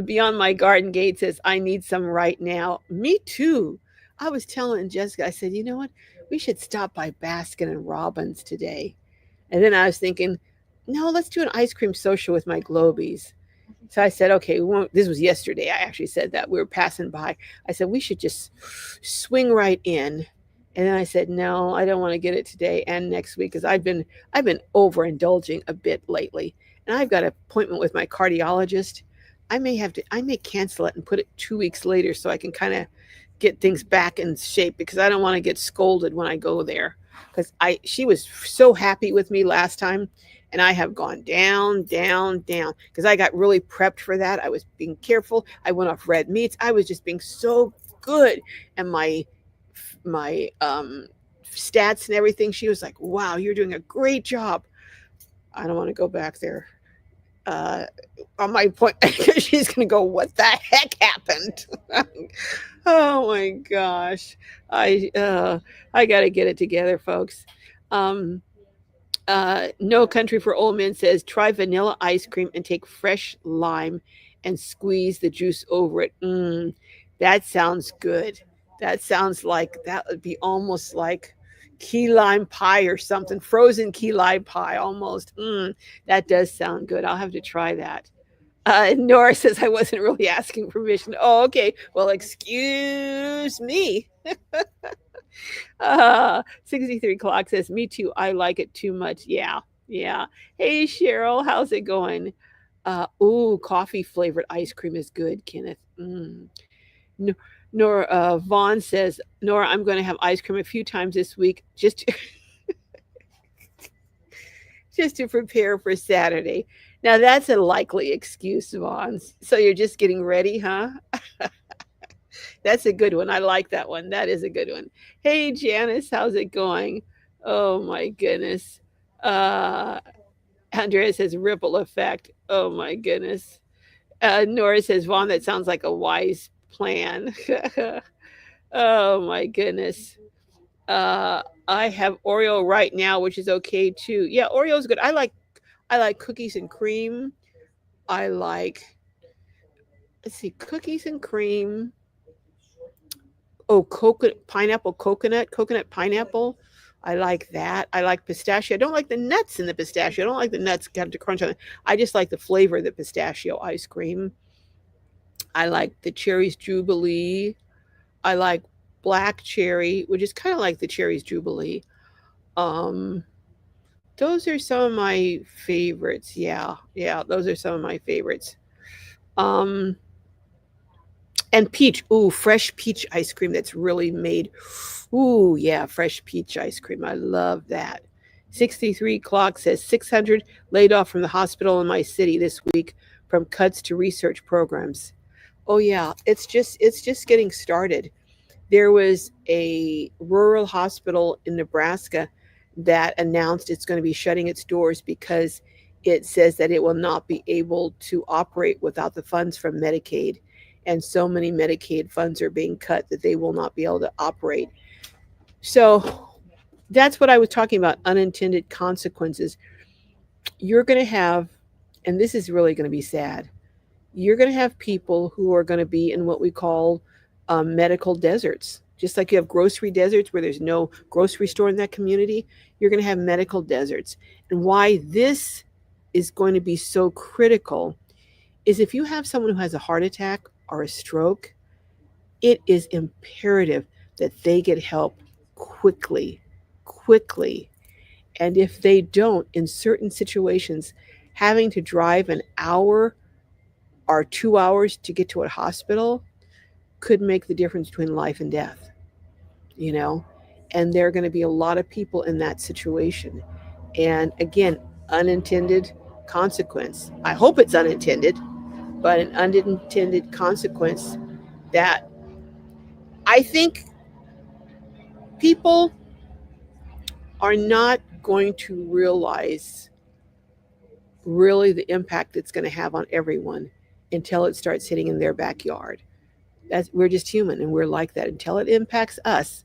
Beyond My Garden Gate says, I need some right now. Me too. I was telling Jessica, I said, you know what? We should stop by Baskin and Robbins today. And then I was thinking, no, let's do an ice cream social with my Globies. So I said, okay, this was yesterday. I actually said that. We were passing by. I said, we should just swing right in. And then I said, no, I don't want to get it today and next week because I've been overindulging a bit lately. And I've got an appointment with my cardiologist. I may cancel it and put it 2 weeks later so I can kind of get things back in shape because I don't want to get scolded when I go there. Because she was so happy with me last time. And I have gone down, down, down because I got really prepped for that. I was being careful. I went off red meats. I was just being so good. And my stats and everything, she was like, wow, you're doing a great job. I don't want to go back there on my point because she's going to go, what the heck happened? Oh my gosh. I got to get it together, folks. No Country for Old Men says, try vanilla ice cream and take fresh lime and squeeze the juice over it. That sounds good. That sounds like that would be almost like key lime pie or something, frozen key lime pie almost. That does sound good. I'll have to try that. Nora says, I wasn't really asking permission. Oh, okay. Well, excuse me. 63 clock says, me too. I like it too much. Yeah. Yeah. Hey, Cheryl, how's it going? Coffee flavored ice cream is good, Kenneth. Nora Vaughn says, Nora, I'm going to have ice cream a few times this week just to prepare for Saturday. Now that's a likely excuse, Vaughn. So you're just getting ready, huh? That's a good one. I like that one. That is a good one. Hey, Janice, how's it going? Oh my goodness. Andrea says ripple effect. Oh my goodness. Nora says, Vaughn, that sounds like a wise plan. Oh my goodness. I have Oreo right now, which is okay too. Yeah, Oreo's good. I like cookies and cream. I like, let's see, cookies and cream. Oh, coconut pineapple. I like that. I like pistachio. I don't like the nuts in the pistachio. I don't like the nuts have to crunch on it. I just like the flavor of the pistachio ice cream. I like the cherries jubilee. I like black cherry, which is kind of like the cherries jubilee. Um, those are some of my favorites. Yeah, yeah, those are some of my favorites. Um, and peach. Ooh, fresh peach ice cream that's really made. Ooh, yeah, fresh peach ice cream. I love that. 63 Clock says 600 laid off from the hospital in my city this week from cuts to research programs. Oh yeah, it's just getting started. There was a rural hospital in Nebraska that announced it's going to be shutting its doors because it says that it will not be able to operate without the funds from Medicaid. And so many Medicaid funds are being cut that they will not be able to operate. So that's what I was talking about, unintended consequences. You're going to have, and this is really going to be sad, you're going to have people who are going to be in what we call medical deserts. Just like you have grocery deserts where there's no grocery store in that community, you're going to have medical deserts. And why this is going to be so critical is if you have someone who has a heart attack or a stroke, it is imperative that they get help quickly, quickly. And if they don't, in certain situations, having to drive an hour or 2 hours to get to a hospital could make the difference between life and death, you know? And there are going to be a lot of people in that situation. And again, unintended consequence. I hope it's unintended, but an unintended consequence that I think people are not going to realize really the impact it's going to have on everyone until it starts hitting in their backyard. We're just human and we're like that. Until it impacts us,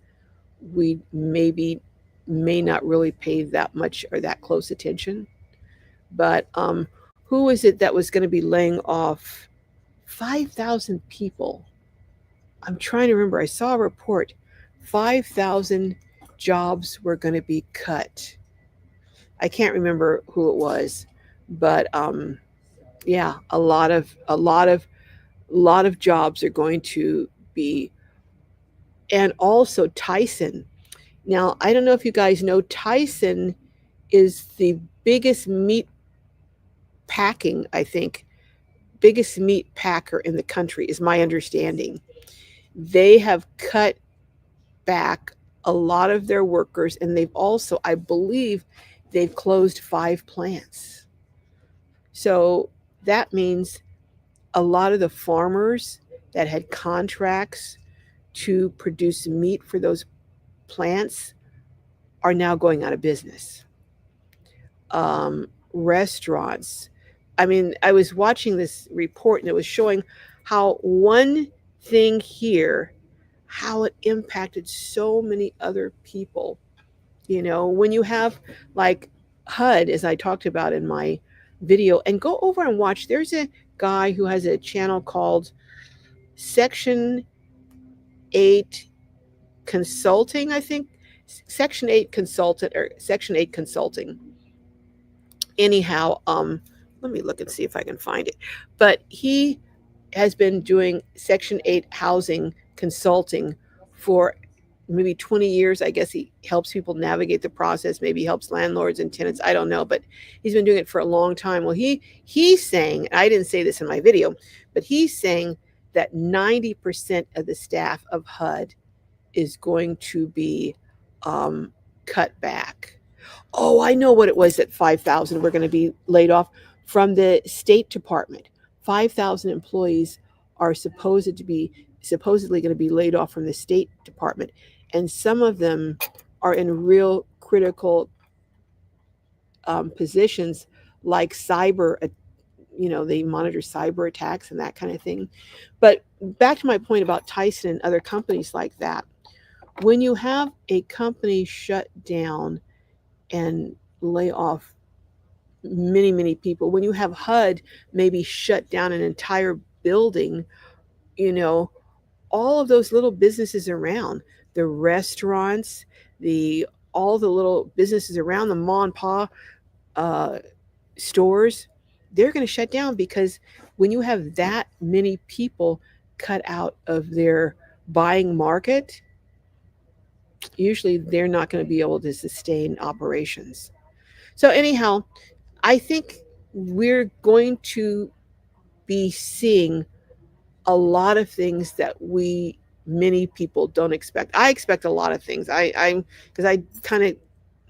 we maybe may not really pay that much or that close attention. But who is it that was going to be laying off 5,000 people? I'm trying to remember. I saw a report. 5,000 jobs were going to be cut. I can't remember who it was, but yeah, a lot of jobs are going to be, and also Tyson. Now, I don't know if you guys know, Tyson is the biggest meat packing, I think, biggest meat packer in the country, is my understanding. They have cut back a lot of their workers, and they've also, I believe, they've closed 5 plants. So that means a lot of the farmers that had contracts to produce meat for those plants are now going out of business. Restaurants. I mean, I was watching this report and it was showing how one thing here, how it impacted so many other people. When you have like HUD, as I talked about in my video, and go over and watch, there's a guy who has a channel called Section 8 Consulting, I think. Section 8 Consultant or Section 8 Consulting. Anyhow, let me look and see if I can find it. But he has been doing Section 8 housing consulting for maybe 20 years. I guess he helps people navigate the process, maybe helps landlords and tenants. I don't know, but he's been doing it for a long time. Well, he's saying, I didn't say this in my video, but he's saying that 90% of the staff of HUD is going to be um, cut back. Oh, I know what it was that 5,000 were going to be laid off from the State Department. 5,000 employees are supposedly going to be laid off from the State Department, and some of them are in real critical positions like they monitor cyber attacks and that kind of thing. But back to my point about Tyson and other companies like that, when you have a company shut down and lay off many people, when you have HUD maybe shut down an entire building, you know, all of those little businesses around, the restaurants, the all the little businesses around, the ma and pa uh, stores, they're going to shut down, because when you have that many people cut out of their buying market, usually they're not going to be able to sustain operations. So anyhow, I think we're going to be seeing a lot of things that we many people don't expect. I expect a lot of things. I'm because I kind of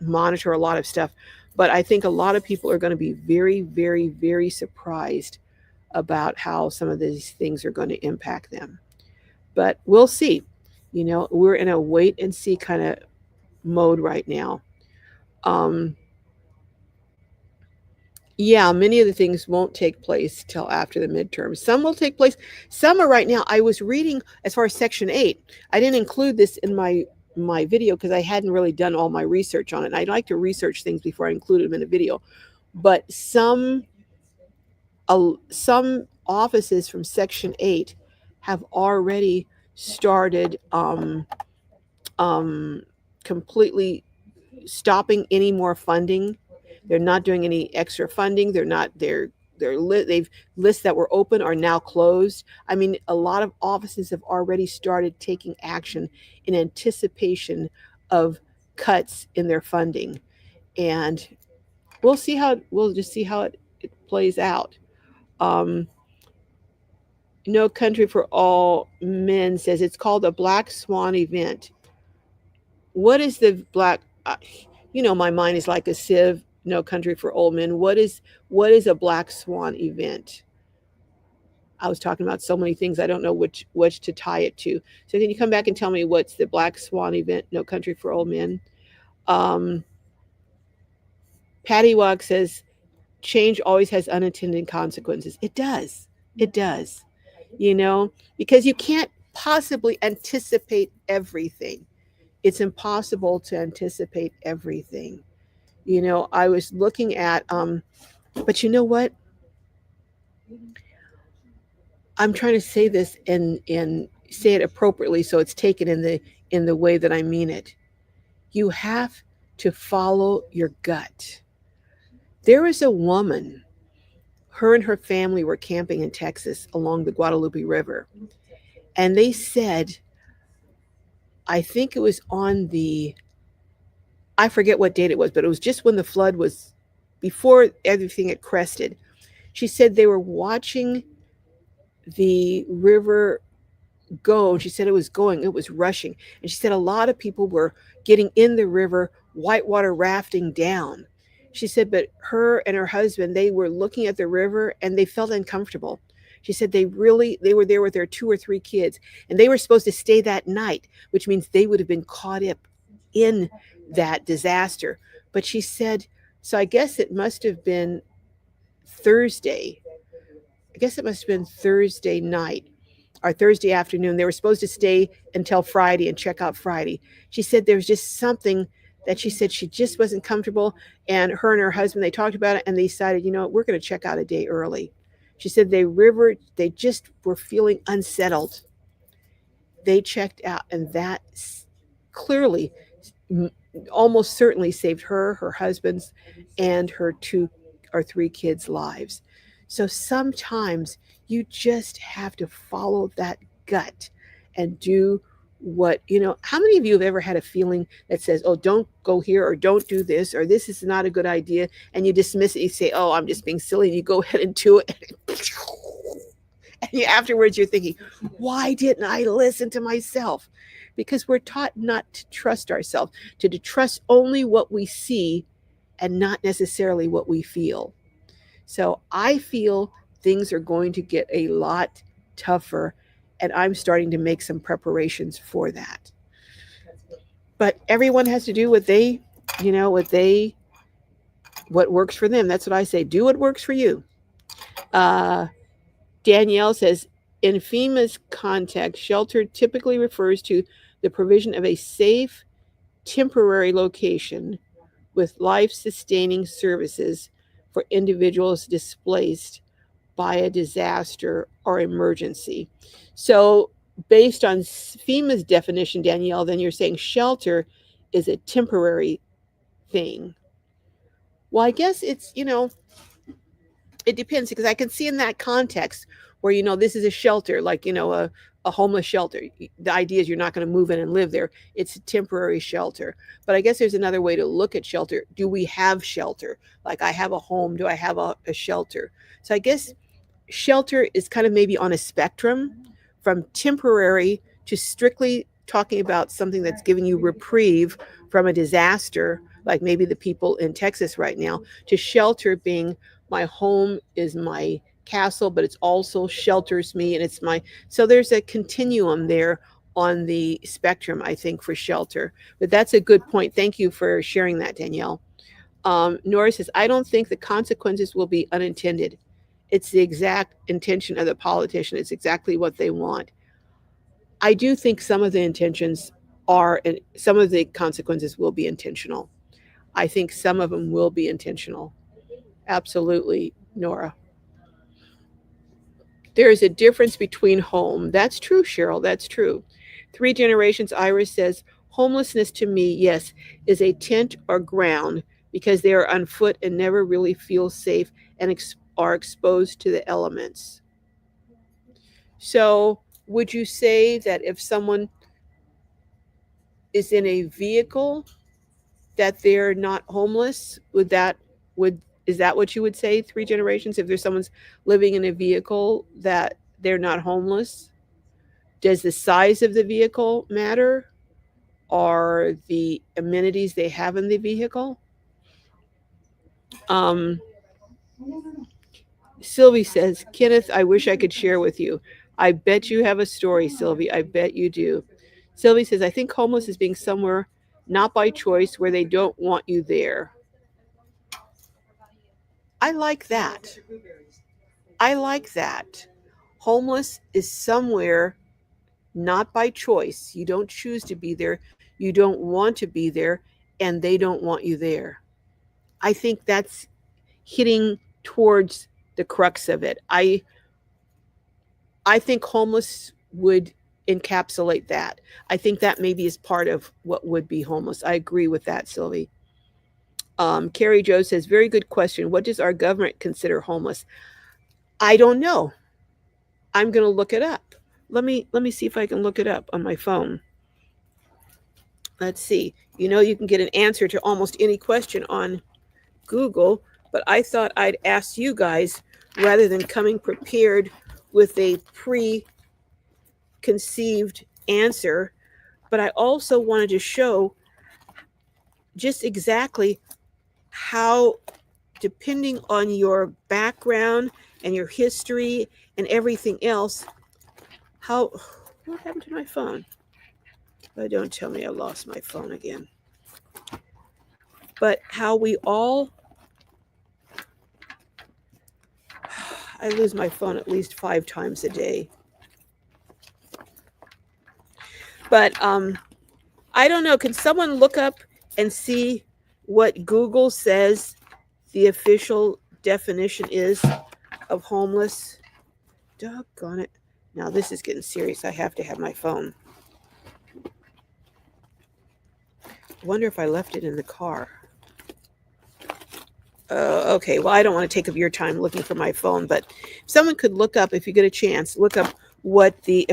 monitor a lot of stuff, but I think a lot of people are going to be very surprised about how some of these things are going to impact them. But we'll see. We're in a wait and see kind of mode right now. Um, Yeah, many of the things won't take place till after the midterms. Some will take place. Some are right now. I was reading as far as Section 8. I didn't include this in my video because I hadn't really done all my research on it. And I'd like to research things before I include them in a video. But some offices from Section 8 have already started um, completely stopping any more funding. They're not doing any extra funding. They've lists that were open are now closed. I mean, a lot of offices have already started taking action in anticipation of cuts in their funding, and we'll just see how it plays out. Um, no Country for All Men says it's called a Black Swan event. What is the black? My mind is like a sieve. No Country for Old Men. What is a black swan event? I was talking about so many things. I don't know which to tie it to. So can you come back and tell me what's the black swan event? No Country for Old Men. Um, Patty Walk says change always has unintended consequences. It does. It does. Because you can't possibly anticipate everything. It's impossible to anticipate everything. I was looking at, but you know what? I'm trying to say this and say it appropriately so it's taken in the way that I mean it. You have to follow your gut. There is a woman, her and her family were camping in Texas along the Guadalupe River. And they said, I think it was I forget what date it was, but it was just when the flood was, before everything had crested. She said they were watching the river go. She said it was rushing. And she said a lot of people were getting in the river, whitewater rafting down. She said, but her and her husband, they were looking at the river and they felt uncomfortable. She said they were there with their 2 or 3 kids, and they were supposed to stay that night, which means they would have been caught up in that disaster. But she said, so I guess it must have been Thursday. I guess it must have been Thursday night or Thursday afternoon. They were supposed to stay until Friday and check out Friday. She said there was just something that she said she just wasn't comfortable. And her and her husband, they talked about it and they decided, we're going to check out a day early. She said they just were feeling unsettled. They checked out, and that clearly, almost certainly saved her husband's, and her 2 or 3 kids' lives. So sometimes you just have to follow that gut and do how many of you have ever had a feeling that says, oh, don't go here, or don't do this, or this is not a good idea, and you dismiss it, you say, oh, I'm just being silly, and you go ahead and do it, and afterwards you're thinking, why didn't I listen to myself? Because we're taught not to trust ourselves, to trust only what we see and not necessarily what we feel. So I feel things are going to get a lot tougher, and I'm starting to make some preparations for that. But everyone has to do what works for them. That's what I say. Do what works for you. Uh, Danielle says, in FEMA's context, shelter typically refers to the provision of a safe, temporary location with life sustaining services for individuals displaced by a disaster or emergency. So, based on FEMA's definition, Danielle, then you're saying shelter is a temporary thing. Well, I guess it depends because I can see in that context where, this is a shelter, like, a homeless shelter. The idea is you're not going to move in and live there. It's a temporary shelter. But I guess there's another way to look at shelter. Do we have shelter? Like, I have a home. Do I have a shelter? So I guess shelter is kind of maybe on a spectrum from temporary to strictly talking about something that's giving you reprieve from a disaster, like maybe the people in Texas right now, to shelter being my home is my castle, but it's also shelters me and it's my. So there's a continuum there on the spectrum, I think, for shelter. But that's a good point. Thank you for sharing that, Danielle. Nora says, I don't think the consequences will be unintended. It's the exact intention of the politician. It's exactly what they want. I do think some of the intentions are, and some of the consequences will be intentional. I think some of them will be intentional. Absolutely, Nora. There is a difference between home. That's true, Cheryl. That's true. Three generations, Iris says, homelessness to me, yes, is a tent or ground because they are on foot and never really feel safe and are exposed to the elements. So, would you say that if someone is in a vehicle that they're not homeless? Would is that what you would say? Three generations, if there's someone's living in a vehicle that they're not homeless? Does the size of the vehicle matter? Or the amenities they have in the vehicle? Um, Sylvie says, Kenneth, I wish I could share with you. I bet you have a story, Sylvie. I bet you do. Sylvie says, I think homeless is being somewhere not by choice where they don't want you there. I like that. I like that. Homeless is somewhere not by choice. You don't choose to be there. You don't want to be there, and they don't want you there. I think that's hitting towards the crux of it. I think homeless would encapsulate that. I think that maybe is part of what would be homeless. I agree with that, Sylvie. Carrie Joe says, very good question. What does our government consider homeless? I don't know. I'm going to look it up. Let me see if I can look it up on my phone. Let's see. You can get an answer to almost any question on Google, but I thought I'd ask you guys rather than coming prepared with a preconceived answer, but I also wanted to show just exactly how, depending on your background and your history and everything else, how. What happened to my phone? Oh, don't tell me I lost my phone again. But how we all. I lose my phone at least 5 times a day. But I don't know. Can someone look up and see what Google says the official definition is of homeless? Doggone it. Now this is getting serious. I have to have my phone. I wonder if I left it in the car. Okay, well, I don't want to take up your time looking for my phone, but someone could look up, if you get a chance, look up what the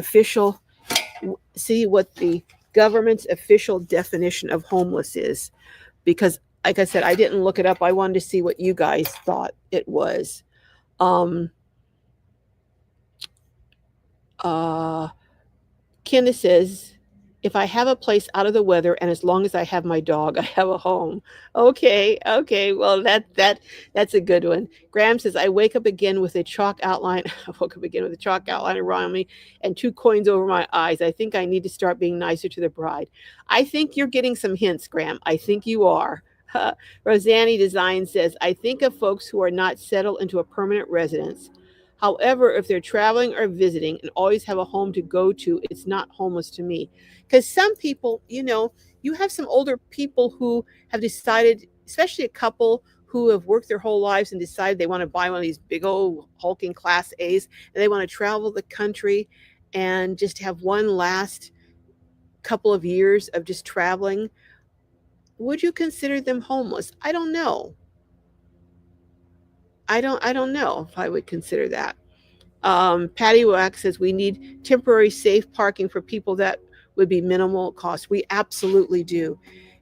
government's official definition of homeless is. Because, like I said, I didn't look it up. I wanted to see what you guys thought it was. Candace says, if I have a place out of the weather and as long as I have my dog, I have a home. Okay. Well, that's a good one. Graham says, I wake up again with a chalk outline. I woke up again with a chalk outline around me and 2 coins over my eyes. I think I need to start being nicer to the bride. I think you're getting some hints, Graham. I think you are. Rosanny Design says, I think of folks who are not settled into a permanent residence, However, if they're traveling or visiting and always have a home to go to, it's not homeless to me. Because some people, you have some older people who have decided, especially a couple who have worked their whole lives and decided they want to buy one of these big old hulking Class A's and they want to travel the country and just have one last couple of years of just traveling. Would you consider them homeless? I don't know. I don't know if I would consider that. Patty Wax says we need temporary safe parking for people that would be minimal cost. We absolutely do.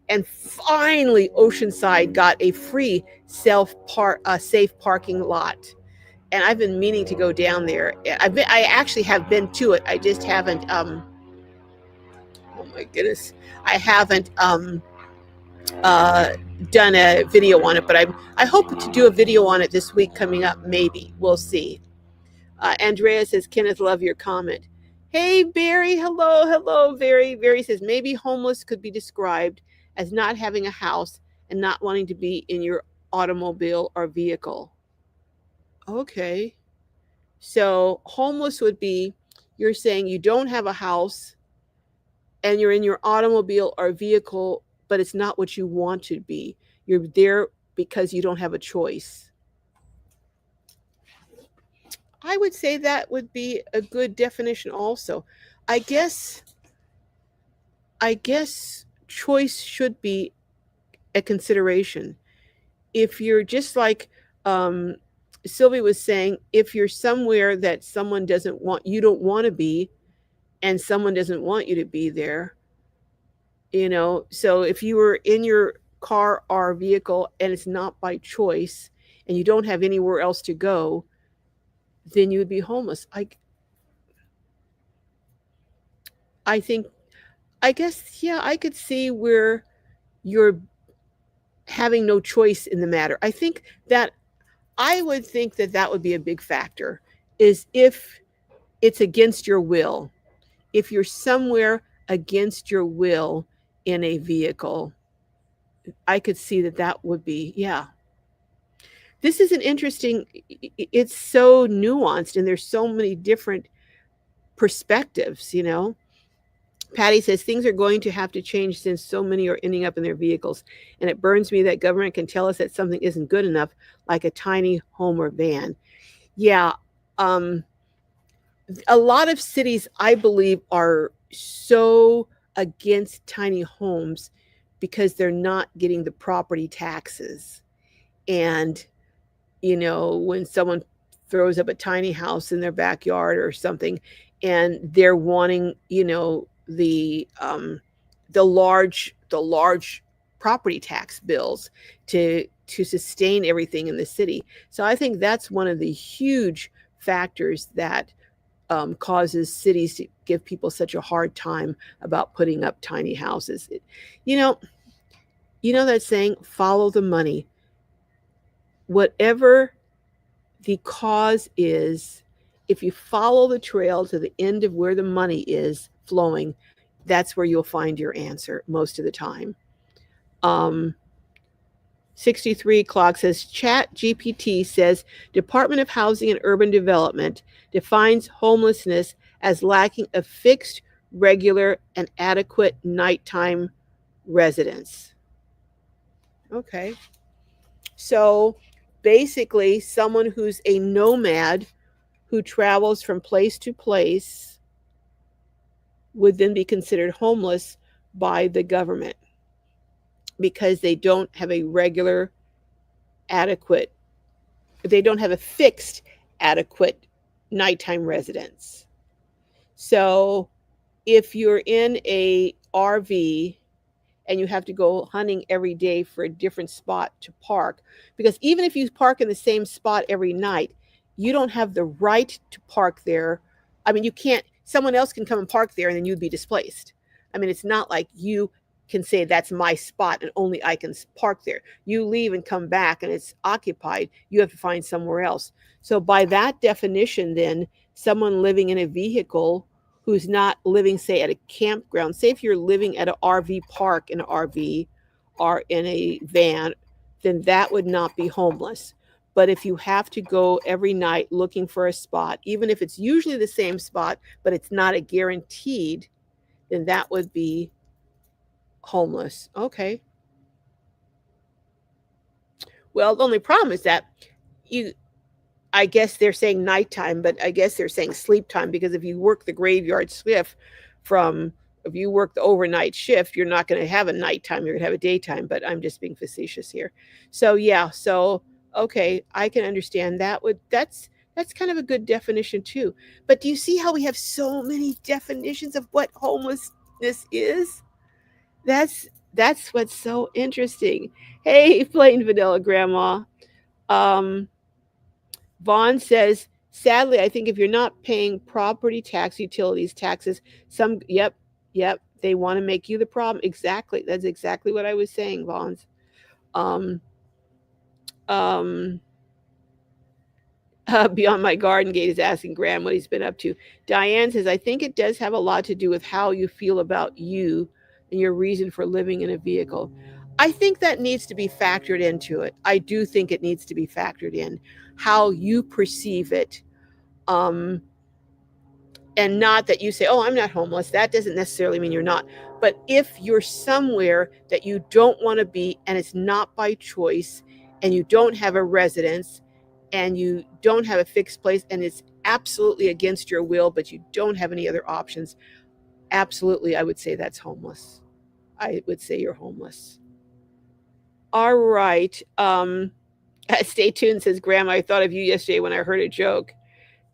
And finally, Oceanside got a free safe parking lot. And I've been meaning to go down there. I actually have been to it. I just haven't. Oh my goodness, I haven't uh, done a video on it. But I hope to do a video on it this week coming up. Maybe we'll see. Andrea says, Kenneth, love your comment. Hey, Barry. Hello, Barry. Barry says, maybe homeless could be described as not having a house and not wanting to be in your automobile or vehicle. Okay. So homeless would be, you're saying you don't have a house and you're in your automobile or vehicle, but it's not what you want to be. You're there because you don't have a choice. I would say that would be a good definition also. I guess choice should be a consideration. If you're just like Sylvie was saying, if you're somewhere that someone doesn't want, you don't want to be, and someone doesn't want you to be there, so if you were in your car or vehicle and it's not by choice and you don't have anywhere else to go, then you would be homeless. I think, I guess, yeah, I could see where you're having no choice in the matter. I would think that that would be a big factor, is if it's against your will. If you're somewhere against your will in a vehicle, I could see that that would be, yeah. This is an interesting, it's so nuanced and there's so many different perspectives. Patty says things are going to have to change since so many are ending up in their vehicles. And it burns me that government can tell us that something isn't good enough, like a tiny home or van. Yeah. A lot of cities, I believe, are so against tiny homes because they're not getting the property taxes. And, when someone throws up a tiny house in their backyard or something, and they're wanting, the large property tax bills to sustain everything in the city. So I think that's one of the huge factors that causes cities to give people such a hard time about putting up tiny houses. You know, that saying, follow the money. Whatever the cause is, if you follow the trail to the end of where the money is flowing, that's where you'll find your answer most of the time. 63 Clock says, Chat GPT says Department of Housing and Urban Development defines homelessness as lacking a fixed, regular, and adequate nighttime residence. Okay. So basically, someone who's a nomad who travels from place to place would then be considered homeless by the government because they don't have a regular, adequate, they don't have a fixed, adequate nighttime residence. So if you're in a RV and you have to go hunting every day for a different spot to park, because even if you park in the same spot every night, you don't have the right to park there. I mean, you can't, someone else can come and park there and then you'd be displaced. I mean, it's not like you can say that's my spot and only I can park there. You leave and come back and it's occupied. You have to find somewhere else. So by that definition, then someone living in a vehicle who's not living, say, at a campground, say if you're living at an RV park in an RV or in a van, then that would not be homeless. But if you have to go every night looking for a spot, even if it's usually the same spot, but it's not a guaranteed, then that would be homeless. Okay. Well, the only problem is that you I guess they're saying nighttime, but I guess they're saying sleep time, because if you work the graveyard shift from if you work the overnight shift, you're not going to have a nighttime, you're going to have a daytime, but I'm just being facetious here. So yeah, so okay, I can understand that. That's kind of a good definition too. But do you see how we have so many definitions of what homelessness is? That's what's so interesting. Hey, plain vanilla grandma. Um Vaughn says, sadly, I think if you're not paying property tax, utilities, taxes, yep, they want to make you the problem. Exactly. That's exactly what I was saying, Vaughn's. Um, um, Beyond My Garden Gate is asking Graham what he's been up to. Diane says, I think it does have a lot to do with how you feel about you and your reason for living in a vehicle. I think that needs to be factored into it. I do think it needs to be factored in how you perceive it. Um, and not that you say, oh, I'm not homeless. That doesn't necessarily mean you're not. But if you're somewhere that you don't want to be and it's not by choice, and you don't have a residence, and you don't have a fixed place, and it's absolutely against your will, but you don't have any other options, absolutely, I would say that's homeless. I would say you're homeless. All right. Stay tuned, says Grandma. I thought of you yesterday when I heard a joke.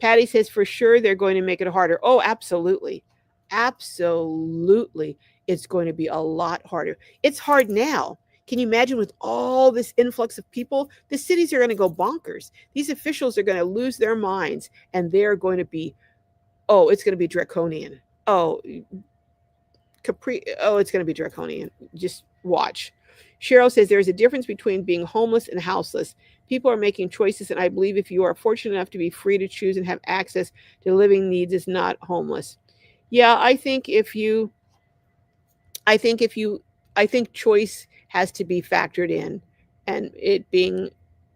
Patty says for sure they're going to make it harder. Oh, absolutely. Absolutely. It's going to be a lot harder. It's hard now. Can you imagine with all this influx of people? The cities are going to go bonkers. These officials are going to lose their minds, and they're going to be, oh, it's going to be draconian. Oh, it's going to be draconian. Just watch. Cheryl says there is a difference between being homeless and houseless. People are making choices, and I believe if you are fortunate enough to be free to choose and have access to living needs, is not homeless. Yeah, I think if you, I think choice has to be factored in, and it being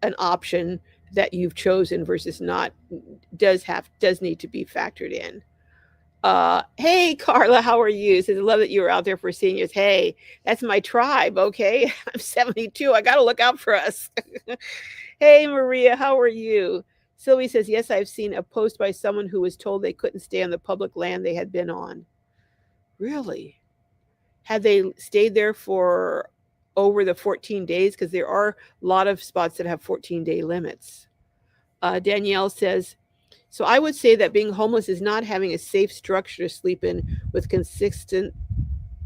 an option that you've chosen versus not does need to be factored in. Hey Carla, how are you? Says I love that you were out there for seniors. Hey, that's my tribe. Okay, I'm 72. I gotta look out for us. Hey Maria, how are you? Sylvie says yes. I've seen a post by someone who was told they couldn't stay on the public land they had been on. Really? Had they stayed there for over the 14 days? Because there are a lot of spots that have 14-day limits. Danielle says, so I would say that being homeless is not having a safe structure to sleep in with consistent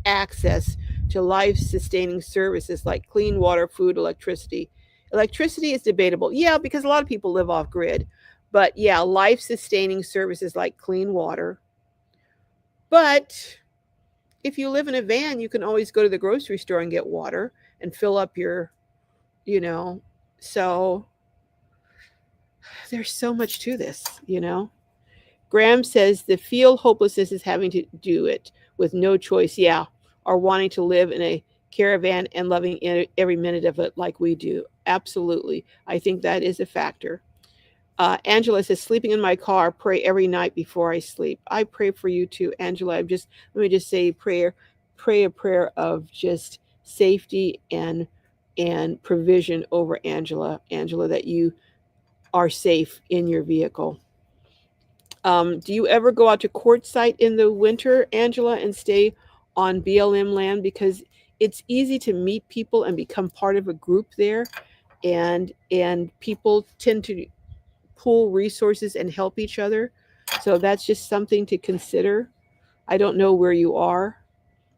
access to life sustaining services like clean water, food, electricity. Electricity is debatable. Yeah, because a lot of people live off grid. But yeah, life sustaining services like clean water. But if you live in a van, you can always go to the grocery store and get water and fill up your, you know. So there's so much to this. Graham says the feel hopelessness is having to do it with no choice, yeah, or wanting to live in a caravan and loving every minute of it like we do. Absolutely. I think that is a factor. Angela says, sleeping in my car, pray every night before I sleep. I pray for you too, Angela. Let me just say pray a prayer of just safety and provision over Angela, that you are safe in your vehicle. Do you ever go out to quartzsite in the winter, Angela, and stay on BLM land? Because it's easy to meet people and become part of a group there, and people tend to pool resources and help each other. So that's just something to consider. I don't know where you are,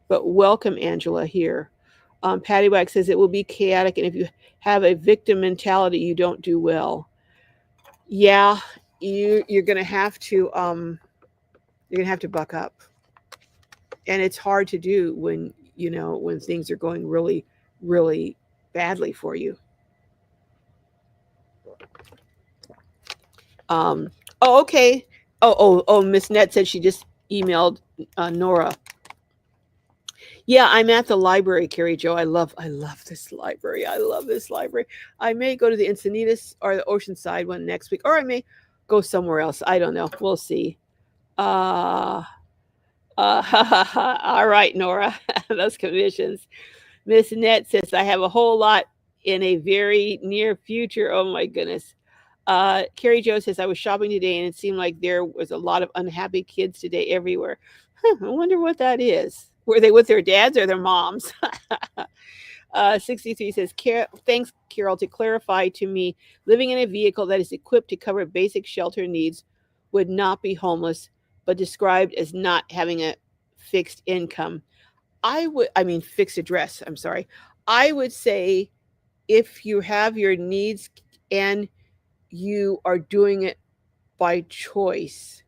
but welcome, Angela, here. Patty Wax says it will be chaotic, and if you have a victim mentality, you don't do well. Yeah, you're gonna have to buck up, and it's hard to do when things are going really, really badly for you. Um, oh, okay. Oh, Miss Net said she just emailed Nora. Yeah, I'm at the library, Carrie Joe. I love this library. I love this library. I may go to the Encinitas or the Oceanside one next week, or I may go somewhere else. I don't know. We'll see. Uh, all right, Nora. Those commissions. Miss Net says, I have a whole lot in a very near future. Oh my goodness. Carrie Joe says, I was shopping today and it seemed like there was a lot of unhappy kids today everywhere. I wonder what that is. Were they with their dads or their moms? 63 says, thanks, Carol, to clarify to me, living in a vehicle that is equipped to cover basic shelter needs would not be homeless, but described as not having a fixed income. Fixed address. I'm sorry. I would say if you have your needs and you are doing it by choice,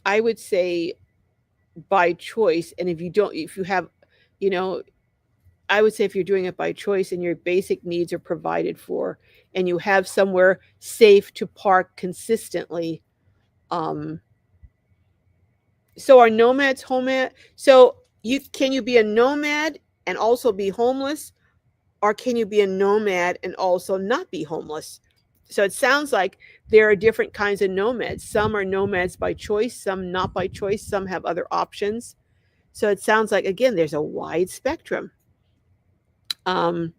I would say by choice. And if you don't, if you have, you know, I would say if you're doing it by choice and your basic needs are provided for and you have somewhere safe to park consistently. Um, so are nomads homad? So you be a nomad and also be homeless, or can you be a nomad and also not be homeless? So it sounds like there are different kinds of nomads. Some are nomads by choice, some not by choice, some have other options. So it sounds like, again, there's a wide spectrum. Um,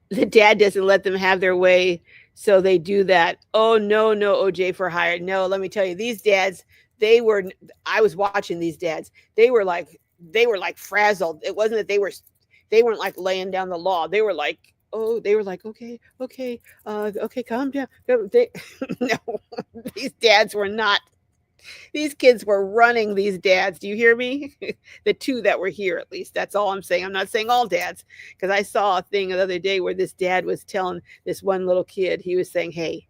the dad doesn't let them have their way, so they do that. Oh, no, no, OJ for hire. No, let me tell you, these dads, they were, I was watching these dads. They were like frazzled. It wasn't that they weren't like laying down the law. They were like, oh, they were like, okay, okay, okay, calm down. They, no, these dads were not. These kids were running these dads. Do you hear me? The two that were here, at least. That's all I'm saying. I'm not saying all dads, because I saw a thing the other day where this dad was telling this one little kid, he was saying, hey,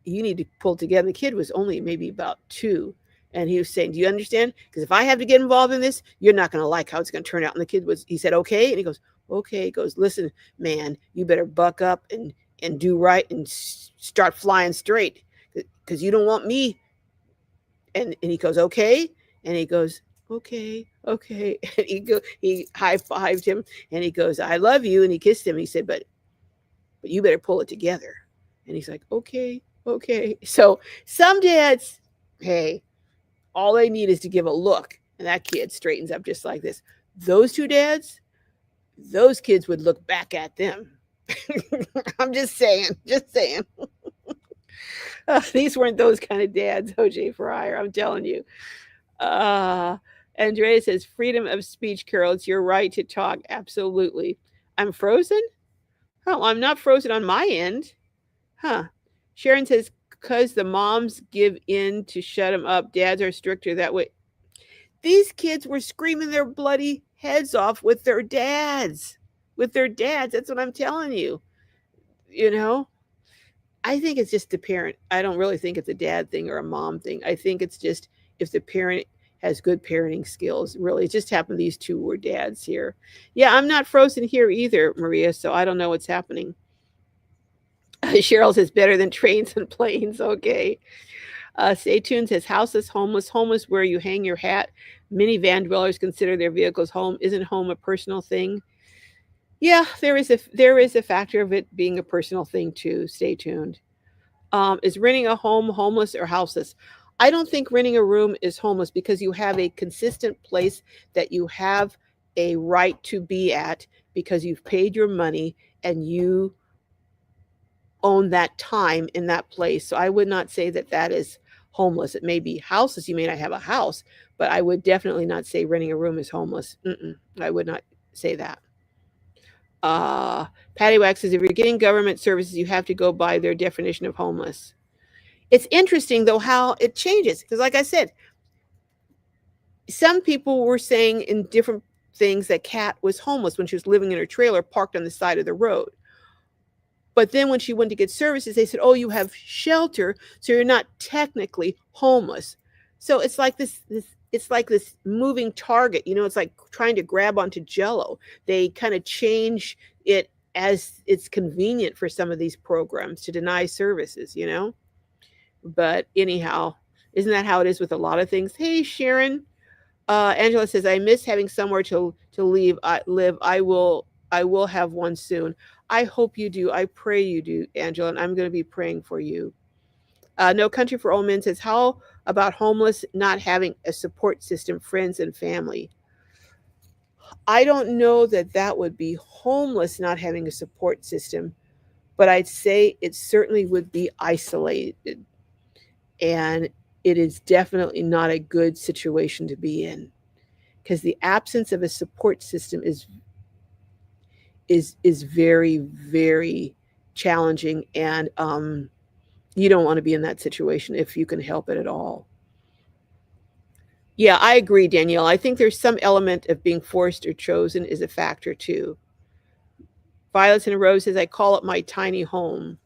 you need to pull together. The kid was only maybe about 2. And he was saying, do you understand? Because if I have to get involved in this, you're not going to like how it's going to turn out. And the kid he said, okay. And he goes, okay. He goes, listen, man, you better buck up and do right and start flying straight, because you don't want me. And he goes, okay. And he goes, okay, okay. And he high-fived him and he goes, I love you. And he kissed him. He said, but you better pull it together. And he's like, okay, okay. So some dads, hey, all they need is to give a look and that kid straightens up just like this. Those 2 dads, those kids would look back at them. I'm just saying, just saying. These weren't those kind of dads, OJ Fryer, I'm telling you. Uh, Andrea says, freedom of speech, Carol. It's your right to talk. Absolutely. I'm frozen? Oh, I'm not frozen on my end. Huh. Sharon says, because the moms give in to shut them up. Dads are stricter that way. These kids were screaming their bloody heads off with their dads. With their dads. That's what I'm telling you. You know? I think it's just the parent. I don't really think it's a dad thing or a mom thing. I think it's just if the parent has good parenting skills. Really, it just happened these 2 were dads here. Yeah, I'm not frozen here either, Maria, so I don't know what's happening. Cheryl says better than trains and planes. Okay. Stay tuned says houseless, homeless, homeless where you hang your hat. Many van dwellers consider their vehicles home. Isn't home a personal thing? Yeah, there is a factor of it being a personal thing too. Stay tuned. Is renting a home homeless or houseless? I don't think renting a room is homeless because you have a consistent place that you have a right to be at because you've paid your money and you own that time in that place. So I would not say that that is homeless. It may be houseless. You may not have a house, but I would definitely not say renting a room is homeless. I would not say that. Uh, Patty Wax says if you're getting government services, you have to go by their definition of homeless. It's interesting though how it changes because, like I said, some people were saying in different things that Kat was homeless when she was living in her trailer parked on the side of the road. But then when she went to get services, they said, "Oh, you have shelter, so you're not technically homeless." So it's like this moving target. It's like trying to grab onto jello. They kind of change it as it's convenient for some of these programs to deny services. But anyhow, isn't that how it is with a lot of things? Hey, Sharon. Angela says, I miss having somewhere to live. I will have one soon. I hope you do. I pray you do, Angela, and I'm going to be praying for you. No Country for Old Men says, how about homeless not having a support system, friends and family? I don't know that that would be homeless not having a support system, but I'd say it certainly would be isolated. And it is definitely not a good situation to be in, because the absence of a support system is very, very challenging, and you don't want to be in that situation if you can help it at all. Yeah, I agree, Danielle. I think there's some element of being forced or chosen is a factor too. Violets in a Rose says, I call it my tiny home.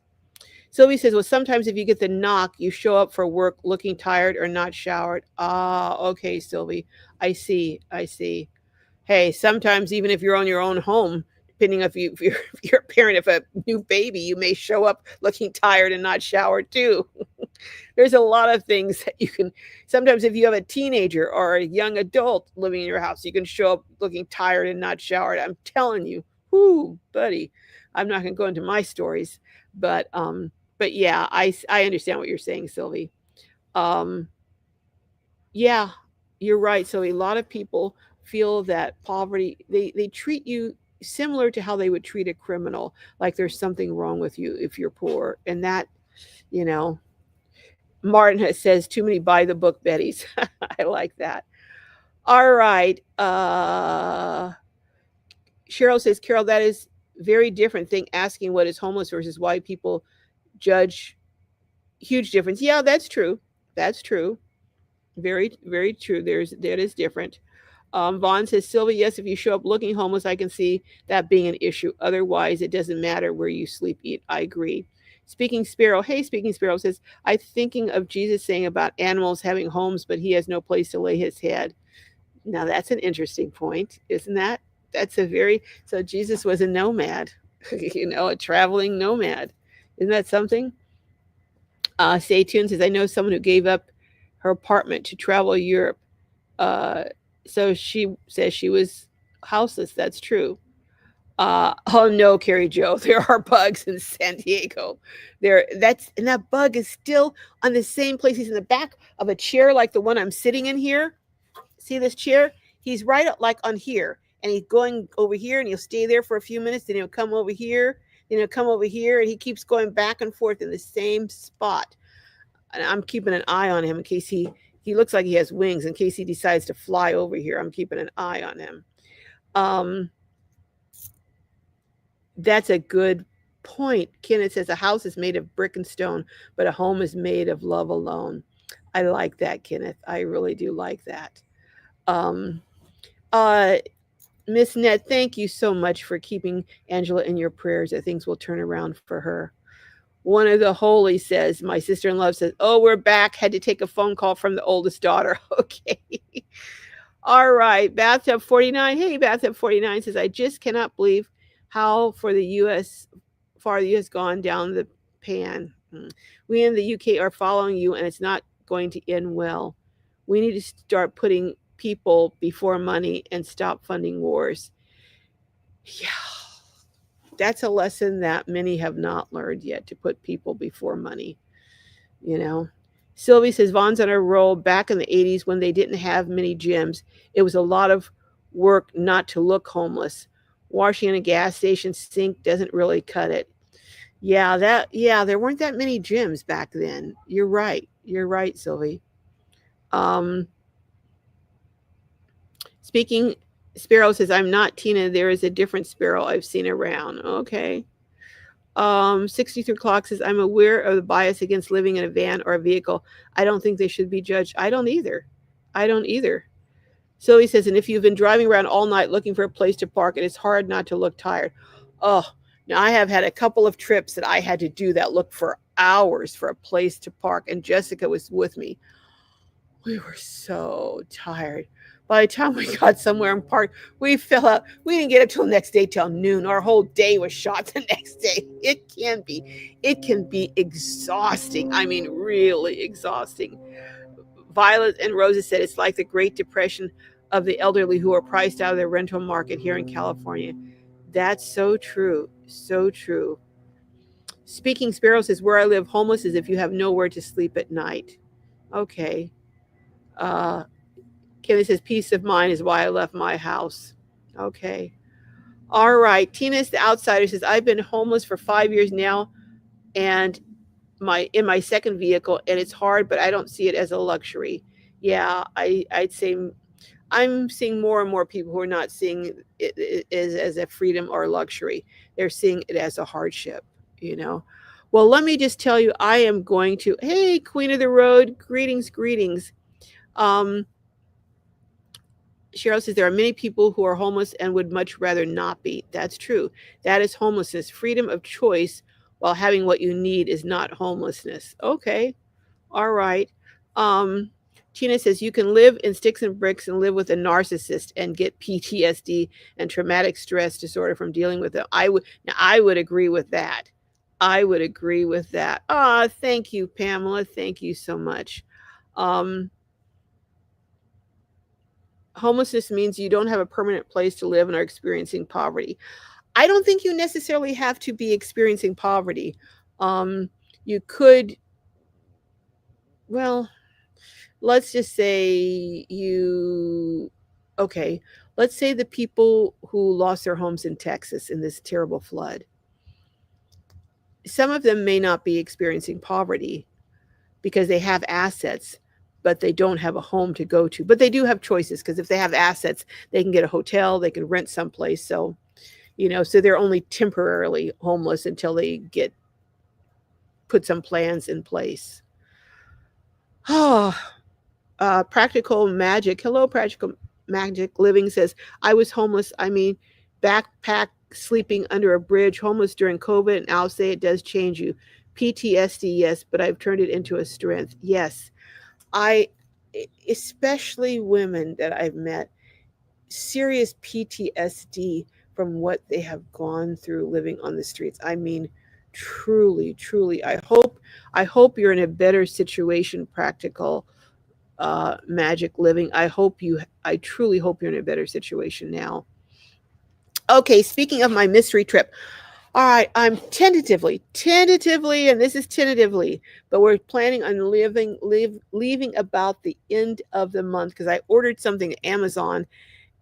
Sylvie says, well, sometimes if you get the knock, you show up for work looking tired or not showered. Ah, okay, Sylvie. I see. I see. Hey, sometimes even if you're on your own home, depending if you're a parent of a new baby, you may show up looking tired and not showered too. There's a lot of things that you can. Sometimes if you have a teenager or a young adult living in your house, you can show up looking tired and not showered. I'm telling you, whoo, buddy. I'm not going to go into my stories, but yeah, I understand what you're saying, Sylvie. Um, yeah, you're right. So a lot of people feel that poverty, they treat you similar to how they would treat a criminal, like there's something wrong with you if you're poor. And that, you know, Martin says too many by the book Bettys. I like that. All right. Cheryl says, Carol, that is very different thing asking what is homeless versus why people judge. Huge difference. Yeah, that's true. That's true. Very, very true. That is different. Vaughn says, Sylvia, yes, if you show up looking homeless, I can see that being an issue. Otherwise, it doesn't matter where you sleep, eat. I agree. Speaking Sparrow, hey, Speaking Sparrow says, I'm thinking of Jesus saying about animals having homes, but he has no place to lay his head. Now, that's an interesting point, isn't that? So Jesus was a nomad, a traveling nomad. Isn't that something? Stay tuned says, I know someone who gave up her apartment to travel Europe. Uh, so she says she was houseless. That's true. Oh no, Carrie Joe, there are bugs in San Diego. And that bug is still on the same place. He's in the back of a chair like the one I'm sitting in here. See this chair? He's right like on here, and he's going over here, and he'll stay there for a few minutes. Then he'll come over here. Then he'll come over here, and he keeps going back and forth in the same spot. And I'm keeping an eye on him in case he looks like he has wings. In case he decides to fly over here, I'm keeping an eye on him. Um, that's a good point. Kenneth says a house is made of brick and stone, but a home is made of love alone. I like that, Kenneth. I really do like that. Um, uh, Miss Ned, thank you so much for keeping Angela in your prayers that things will turn around for her. One of the holy says, my sister-in-law says, oh, we're back. Had to take a phone call from the oldest daughter. Okay. All right. Bathtub 49. Hey, Bathtub 49 says, I just cannot believe how far the U.S. gone down the pan. We in the UK are following you, and it's not going to end well. We need to start putting people before money and stop funding wars. Yeah, that's a lesson that many have not learned yet, to put people before money, you know. Sylvie says Vaughn's on a roll back in the 80s when they didn't have many gyms. It was a lot of work not to look homeless. Washing in a gas station sink doesn't really cut it. Yeah, there weren't that many gyms back then. You're right. You're right, Sylvie. Um, Speaking Sparrow says, I'm not Tina. There is a different Sparrow I've seen around. Okay. 63 Clock says, I'm aware of the bias against living in a van or a vehicle. I don't think they should be judged. I don't either. I don't either. So he says, and if you've been driving around all night looking for a place to park, it is hard not to look tired. Oh, now I have had a couple of trips that I had to do that, look for hours for a place to park, and Jessica was with me. We were so tired. By the time we got somewhere and parked, we fell out. We didn't get up till the next day till noon. Our whole day was shot the next day. It can be exhausting. I mean, really exhausting. Violet and Rosa said it's like the Great Depression of the elderly who are priced out of their rental market here in California. That's so true. So true. Speaking Sparrow says, where I live, homeless is if you have nowhere to sleep at night. Okay. Uh, Kelly says, peace of mind is why I left my house. Okay. All right. Tina's the outsider says, I've been homeless for 5 years now and in my second vehicle, and it's hard, but I don't see it as a luxury. Yeah, I'd say I'm seeing more and more people who are not seeing it as a freedom or luxury. They're seeing it as a hardship, you know. Well, let me just tell you, I am going to, hey, Queen of the Road, greetings, greetings. Um, Cheryl says there are many people who are homeless and would much rather not be. That's true. That is homelessness. Freedom of choice while having what you need is not homelessness. Okay. All right. Um, Tina says you can live in sticks and bricks and live with a narcissist and get PTSD and traumatic stress disorder from dealing with them. I would agree with that. I would agree with that. Ah, thank you, Pamela. Thank you so much. Um, Homelessness means you don't have a permanent place to live and are experiencing poverty. I don't think you necessarily have to be experiencing poverty. You could, well, let's just say okay, let's say the people who lost their homes in Texas in this terrible flood. Some of them may not be experiencing poverty because they have assets, but they don't have a home to go to. But they do have choices because if they have assets, they can get a hotel, they can rent someplace. So, so they're only temporarily homeless until they put some plans in place. Oh, Practical Magic. Hello, Practical Magic Living says, I was homeless. I mean, backpack sleeping under a bridge, homeless during COVID, and I'll say it does change you. PTSD, yes, but I've turned it into a strength. Yes. Especially women that I've met, serious PTSD from what they have gone through living on the streets. I mean, truly, truly, I hope you're in a better situation, Practical Magic Living. I truly hope you're in a better situation now. Okay, speaking of my mystery trip, all right, I'm tentatively, and this is tentatively, but we're planning on leaving about the end of the month because I ordered something at Amazon,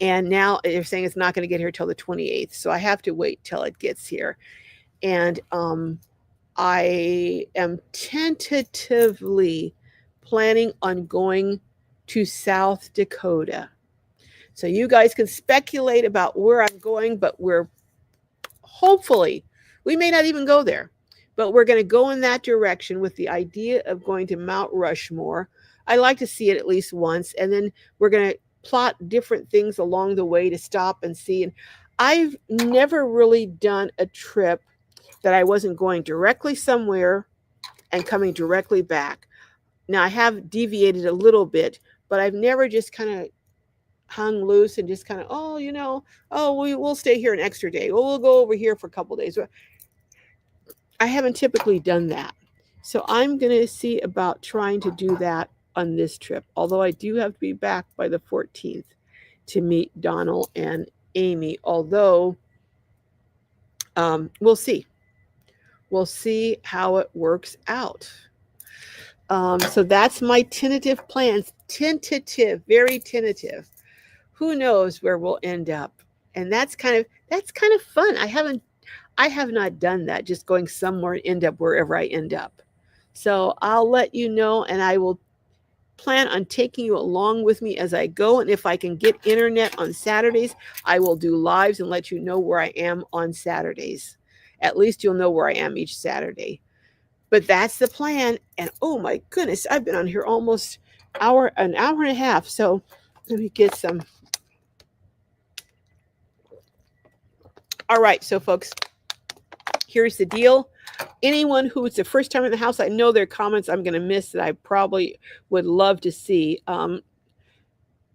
and now they're saying it's not going to get here till the 28th, so I have to wait till it gets here. And I am tentatively planning on going to South Dakota. So you guys can speculate about where I'm going, but hopefully, we may not even go there, but we're going to go in that direction with the idea of going to Mount Rushmore. I like to see it at least once, and then we're going to plot different things along the way to stop and see. And I've never really done a trip that I wasn't going directly somewhere and coming directly back. Now, I have deviated a little bit, but I've never just kind of hung loose and just kind of, we'll stay here an extra day. Well, we'll go over here for a couple days. I haven't typically done that. So I'm going to see about trying to do that on this trip, although I do have to be back by the 14th to meet Donald and Amy, although we'll see. We'll see how it works out. So that's my tentative plans. Tentative, very tentative. Who knows where we'll end up? And that's kind of fun. I have not done that, just going somewhere and end up wherever I end up. So I'll let you know, and I will plan on taking you along with me as I go. And if I can get internet on Saturdays, I will do lives and let you know where I am on Saturdays. At least you'll know where I am each Saturday. But that's the plan. And oh my goodness, I've been on here almost an hour and a half. So let me get some. All right, so folks, here's the deal. Anyone who is the first time in the house, I know there are comments I'm going to miss that I probably would love to see.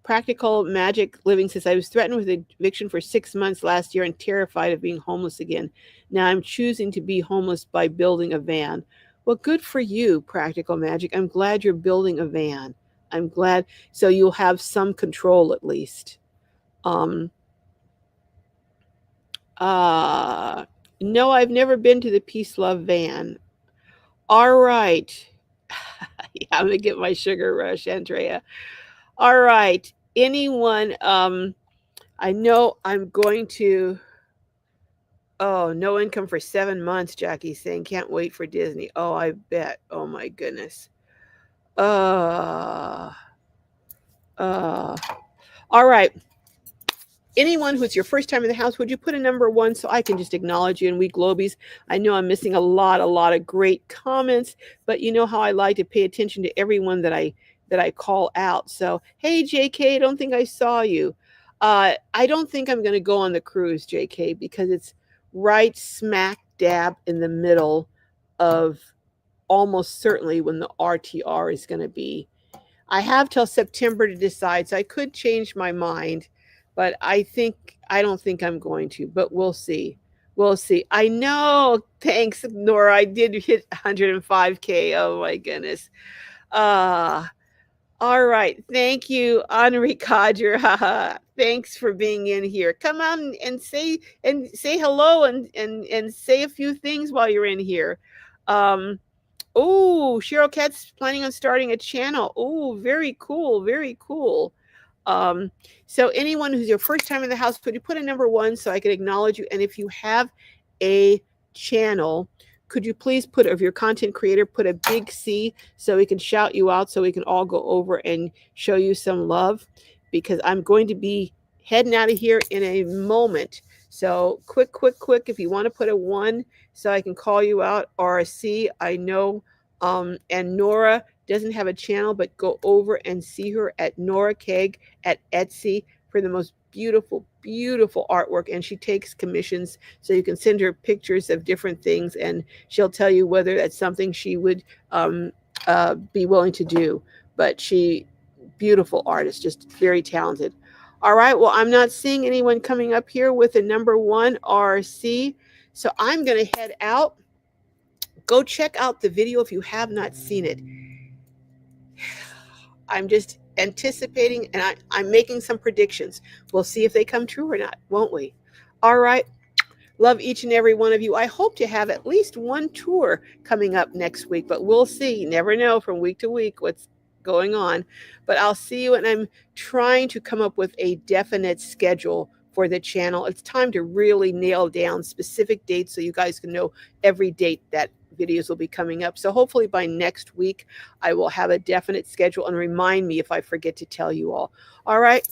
Practical Magic Living says, I was threatened with eviction for 6 months last year and terrified of being homeless again. Now I'm choosing to be homeless by building a van. Well, good for you, Practical Magic. I'm glad you're building a van. I'm glad. So you'll have some control at least. Um, no, I've never been to the Peace Love van. All right. Yeah, I'm gonna get my sugar rush, Andrea. All right. Anyone, I know I'm going to, oh, no income for 7 months, Jackie's saying. Can't wait for Disney. Oh, I bet. Oh my goodness. Uh, uh, all right. Anyone who's your first time in the house, would you put a number one so I can just acknowledge you? And we Globies, I know I'm missing a lot of great comments, but you know how I like to pay attention to everyone that I call out. So, hey, JK, I don't think I saw you. I don't think I'm going to go on the cruise, JK, because it's right smack dab in the middle of almost certainly when the RTR is going to be. I have till September to decide, so I could change my mind, but I don't think I'm going to, but we'll see. We'll see. I know. Thanks, Nora. I did hit 105K. Oh my goodness. Uh all right. Thank you, Henri Codger. Thanks for being in here. Come on and say hello and say a few things while you're in here. Um Oh, Cheryl Katz planning on starting a channel. Oh, very cool, very cool. Um, so anyone who's your first time in the house, could you put a number one so I can acknowledge you? And if you have a channel, could you please put, if you're a content creator, put a big C so we can shout you out so we can all go over and show you some love, because I'm going to be heading out of here in a moment. So quick, if you want to put a one so I can call you out, or a C, I know. And Nora doesn't have a channel, but go over and see her at Nora Keg at Etsy for the most beautiful, beautiful artwork. And she takes commissions, so you can send her pictures of different things, and she'll tell you whether that's something she would be willing to do. But she, beautiful artist, just very talented. All right, well, I'm not seeing anyone coming up here with a number one RC, so I'm going to head out. Go check out the video if you have not seen it. I'm just anticipating, and I'm making some predictions. We'll see if they come true or not, won't we? All right. Love each and every one of you. I hope to have at least one tour coming up next week, but we'll see. You never know from week to week what's going on. But I'll see you, and I'm trying to come up with a definite schedule for the channel. It's time to really nail down specific dates so you guys can know every date that videos will be coming up. So hopefully by next week, I will have a definite schedule, and remind me if I forget to tell you all. All right.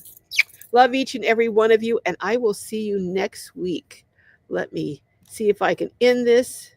Love each and every one of you, and I will see you next week. Let me see if I can end this.